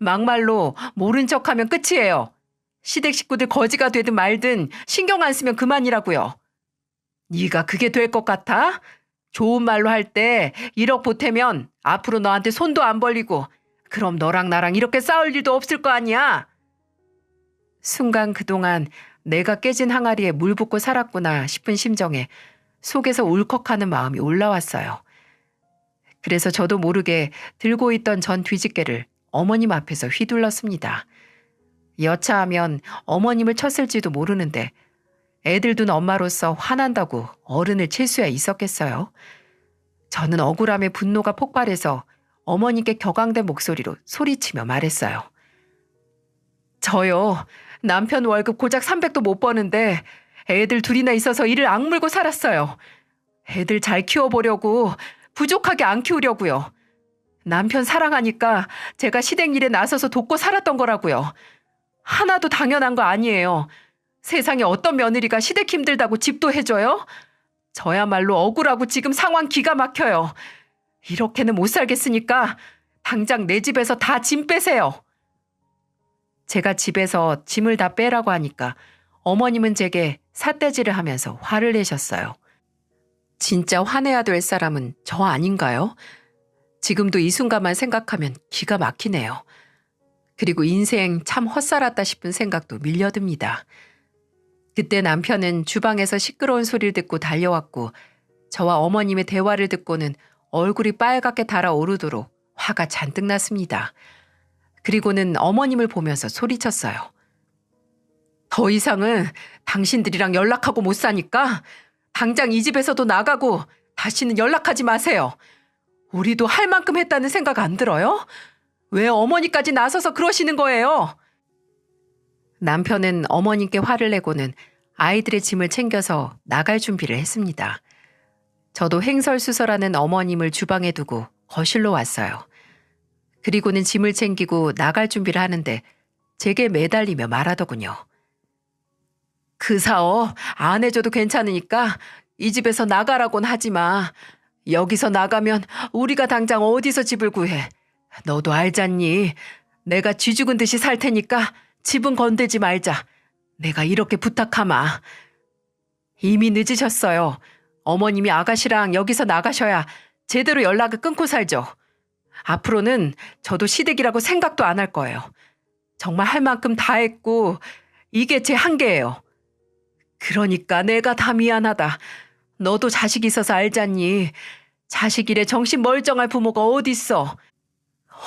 막말로 모른 척하면 끝이에요. 시댁 식구들 거지가 되든 말든 신경 안 쓰면 그만이라고요. 네가 그게 될 것 같아? 좋은 말로 할 때 1억 보태면 앞으로 너한테 손도 안 벌리고 그럼 너랑 나랑 이렇게 싸울 일도 없을 거 아니야? 순간 그동안 내가 깨진 항아리에 물 붓고 살았구나 싶은 심정에 속에서 울컥하는 마음이 올라왔어요. 그래서 저도 모르게 들고 있던 전 뒤집개를 어머님 앞에서 휘둘렀습니다. 여차하면 어머님을 쳤을지도 모르는데 애들 둔 엄마로서 화난다고 어른을 칠 수야 있었겠어요. 저는 억울함에 분노가 폭발해서 어머님께 격앙된 목소리로 소리치며 말했어요. 저요, 남편 월급 고작 300도 못 버는데 애들 둘이나 있어서 이를 악물고 살았어요. 애들 잘 키워보려고, 부족하게 안 키우려고요. 남편 사랑하니까 제가 시댁 일에 나서서 돕고 살았던 거라고요. 하나도 당연한 거 아니에요. 세상에 어떤 며느리가 시댁 힘들다고 집도 해줘요? 저야말로 억울하고 지금 상황 기가 막혀요. 이렇게는 못 살겠으니까 당장 내 집에서 다 짐 빼세요. 제가 집에서 짐을 다 빼라고 하니까 어머님은 제게 삿대질을 하면서 화를 내셨어요. 진짜 화내야 될 사람은 저 아닌가요? 지금도 이 순간만 생각하면 기가 막히네요. 그리고 인생 참 헛살았다 싶은 생각도 밀려듭니다. 그때 남편은 주방에서 시끄러운 소리를 듣고 달려왔고 저와 어머님의 대화를 듣고는 얼굴이 빨갛게 달아오르도록 화가 잔뜩 났습니다. 그리고는 어머님을 보면서 소리쳤어요. 더 이상은 당신들이랑 연락하고 못 사니까 당장 이 집에서도 나가고 다시는 연락하지 마세요. 우리도 할 만큼 했다는 생각 안 들어요? 왜 어머니까지 나서서 그러시는 거예요? 남편은 어머님께 화를 내고는 아이들의 짐을 챙겨서 나갈 준비를 했습니다. 저도 횡설수설하는 어머님을 주방에 두고 거실로 왔어요. 그리고는 짐을 챙기고 나갈 준비를 하는데 제게 매달리며 말하더군요. 그 사업 안 해줘도 괜찮으니까 이 집에서 나가라고는 하지 마. 여기서 나가면 우리가 당장 어디서 집을 구해. 너도 알잖니. 내가 쥐 죽은 듯이 살 테니까 집은 건들지 말자. 내가 이렇게 부탁하마. 이미 늦으셨어요. 어머님이 아가씨랑 여기서 나가셔야 제대로 연락을 끊고 살죠. 앞으로는 저도 시댁이라고 생각도 안 할 거예요. 정말 할 만큼 다 했고 이게 제 한계예요. 그러니까 내가 다 미안하다. 너도 자식 있어서 알잖니. 자식 일에 정신 멀쩡할 부모가 어딨어.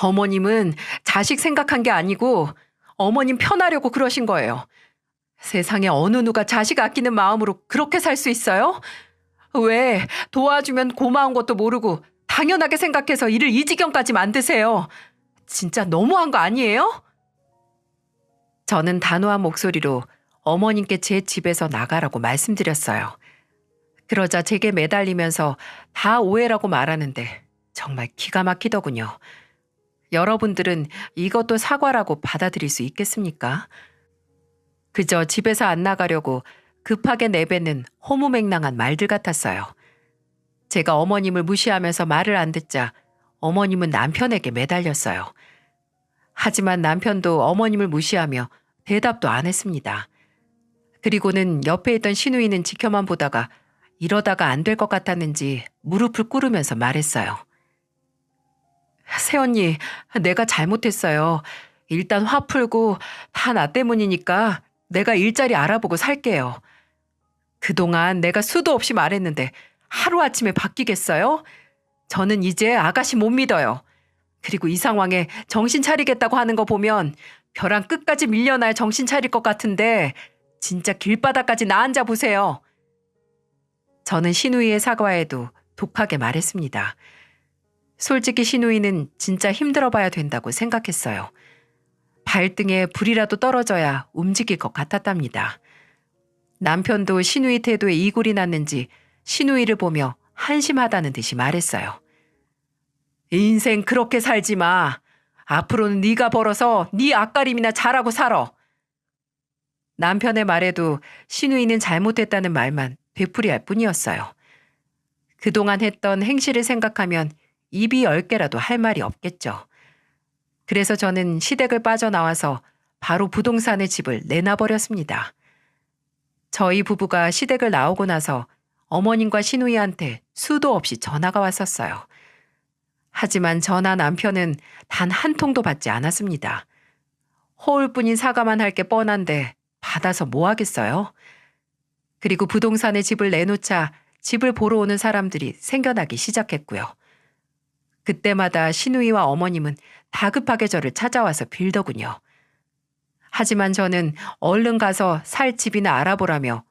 어머님은 자식 생각한 게 아니고 어머님 편하려고 그러신 거예요. 세상에 어느 누가 자식 아끼는 마음으로 그렇게 살 수 있어요? 왜 도와주면 고마운 것도 모르고 당연하게 생각해서 일을 이 지경까지 만드세요. 진짜 너무한 거 아니에요? 저는 단호한 목소리로 어머님께 제 집에서 나가라고 말씀드렸어요. 그러자 제게 매달리면서 다 오해라고 말하는데 정말 기가 막히더군요. 여러분들은 이것도 사과라고 받아들일 수 있겠습니까? 그저 집에서 안 나가려고 급하게 내뱉는 허무맹랑한 말들 같았어요. 제가 어머님을 무시하면서 말을 안 듣자 어머님은 남편에게 매달렸어요. 하지만 남편도 어머님을 무시하며 대답도 안 했습니다. 그리고는 옆에 있던 시누이는 지켜만 보다가 이러다가 안 될 것 같았는지 무릎을 꿇으면서 말했어요. 새언니, 내가 잘못했어요. 일단 화 풀고 다 나 때문이니까 내가 일자리 알아보고 살게요. 그동안 내가 수도 없이 말했는데 하루아침에 바뀌겠어요? 저는 이제 아가씨 못 믿어요. 그리고 이 상황에 정신 차리겠다고 하는 거 보면 벼랑 끝까지 밀려나야 정신 차릴 것 같은데 진짜 길바닥까지 나앉아 보세요. 저는 신우이의 사과에도 독하게 말했습니다. 솔직히 신우이는 진짜 힘들어봐야 된다고 생각했어요. 발등에 불이라도 떨어져야 움직일 것 같았답니다. 남편도 신우이 태도에 이골이 났는지 신우이를 보며 한심하다는 듯이 말했어요. 인생 그렇게 살지 마. 앞으로는 네가 벌어서 네 앞가림이나 잘하고 살아. 남편의 말에도 신우이는 잘못했다는 말만 되풀이할 뿐이었어요. 그동안 했던 행실을 생각하면 입이 10개라도 할 말이 없겠죠. 그래서 저는 시댁을 빠져나와서 바로 부동산의 집을 내놔버렸습니다. 저희 부부가 시댁을 나오고 나서 어머님과 신우이한테 수도 없이 전화가 왔었어요. 하지만 전화 남편은 단 한 통도 받지 않았습니다. 허울뿐인 사과만 할 게 뻔한데 받아서 뭐 하겠어요? 그리고 부동산에 집을 내놓자 집을 보러 오는 사람들이 생겨나기 시작했고요. 그때마다 신우이와 어머님은 다급하게 저를 찾아와서 빌더군요. 하지만 저는 얼른 가서 살 집이나 알아보라며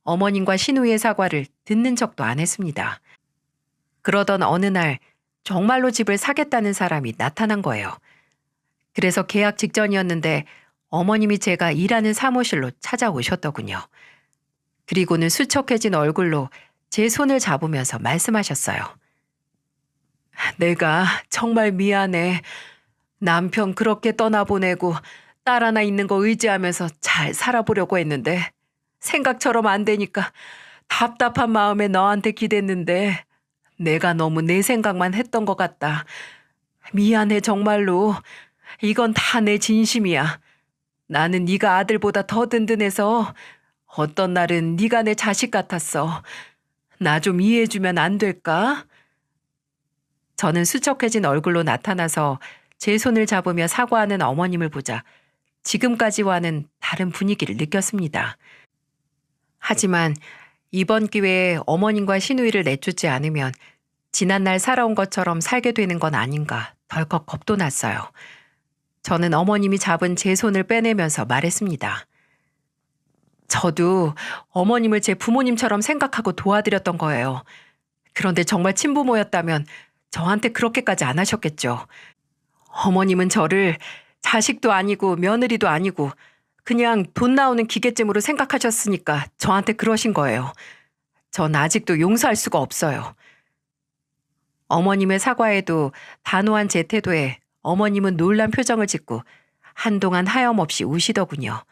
어머님과 신우이의 사과를 듣는 척도 안 했습니다. 그러던 어느 날 정말로 집을 사겠다는 사람이 나타난 거예요. 그래서 계약 직전이었는데 어머님이 제가 일하는 사무실로 찾아오셨더군요. 그리고는 수척해진 얼굴로 제 손을 잡으면서 말씀하셨어요. 내가 정말 미안해. 남편 그렇게 떠나보내고 딸 하나 있는 거 의지하면서 잘 살아보려고 했는데 생각처럼 안 되니까 답답한 마음에 너한테 기댔는데 내가 너무 내 생각만 했던 것 같다. 미안해 정말로. 이건 다 내 진심이야. 나는 네가 아들보다 더 든든해서 어떤 날은 네가 내 자식 같았어. 나 좀 이해해주면 안 될까? 저는 수척해진 얼굴로 나타나서 제 손을 잡으며 사과하는 어머님을 보자 지금까지와는 다른 분위기를 느꼈습니다. 하지만 이번 기회에 어머님과 신우이를 내쫓지 않으면 지난날 살아온 것처럼 살게 되는 건 아닌가 덜컥 겁도 났어요. 저는 어머님이 잡은 제 손을 빼내면서 말했습니다. 저도 어머님을 제 부모님처럼 생각하고 도와드렸던 거예요. 그런데 정말 친부모였다면 저한테 그렇게까지 안 하셨겠죠. 어머님은 저를 자식도 아니고 며느리도 아니고 그냥 돈 나오는 기계쯤으로 생각하셨으니까 저한테 그러신 거예요. 전 아직도 용서할 수가 없어요. 어머님의 사과에도 단호한 제 태도에 어머님은 놀란 표정을 짓고 한동안 하염없이 우시더군요.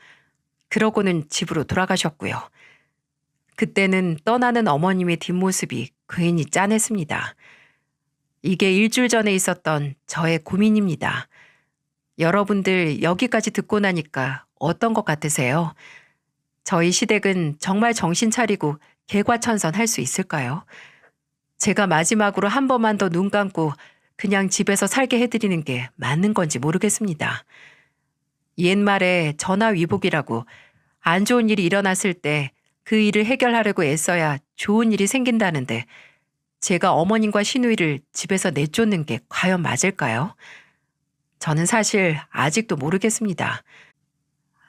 그러고는 집으로 돌아가셨고요. 그때는 떠나는 어머님의 뒷모습이 괜히 짠했습니다. 이게 일주일 전에 있었던 저의 고민입니다. 여러분들 여기까지 듣고 나니까 어떤 것 같으세요? 저희 시댁은 정말 정신 차리고 개과천선할 수 있을까요? 제가 마지막으로 한 번만 더 눈 감고 그냥 집에서 살게 해드리는 게 맞는 건지 모르겠습니다. 옛말에 전화위복이라고 안 좋은 일이 일어났을 때 그 일을 해결하려고 애써야 좋은 일이 생긴다는데 제가 어머님과 신우이를 집에서 내쫓는 게 과연 맞을까요? 저는 사실 아직도 모르겠습니다.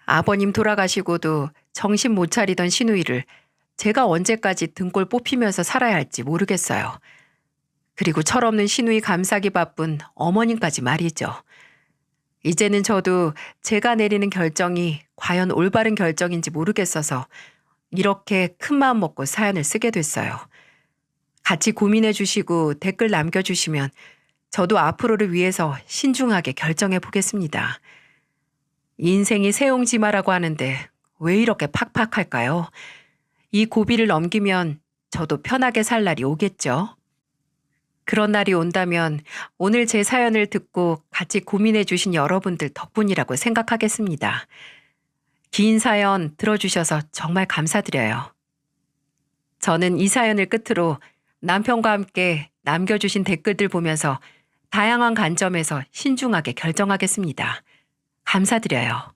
아버님 돌아가시고도 정신 못 차리던 신우이를 제가 언제까지 등골 뽑히면서 살아야 할지 모르겠어요. 그리고 철없는 신우이 감싸기 바쁜 어머님까지 말이죠. 이제는 저도 제가 내리는 결정이 과연 올바른 결정인지 모르겠어서 이렇게 큰 마음 먹고 사연을 쓰게 됐어요. 같이 고민해 주시고 댓글 남겨주시면 저도 앞으로를 위해서 신중하게 결정해 보겠습니다. 인생이 세옹지마라고 하는데 왜 이렇게 팍팍할까요? 이 고비를 넘기면 저도 편하게 살 날이 오겠죠. 그런 날이 온다면 오늘 제 사연을 듣고 같이 고민해 주신 여러분들 덕분이라고 생각하겠습니다. 긴 사연 들어주셔서 정말 감사드려요. 저는 이 사연을 끝으로 남편과 함께 남겨주신 댓글들 보면서 다양한 관점에서 신중하게 결정하겠습니다. 감사드려요.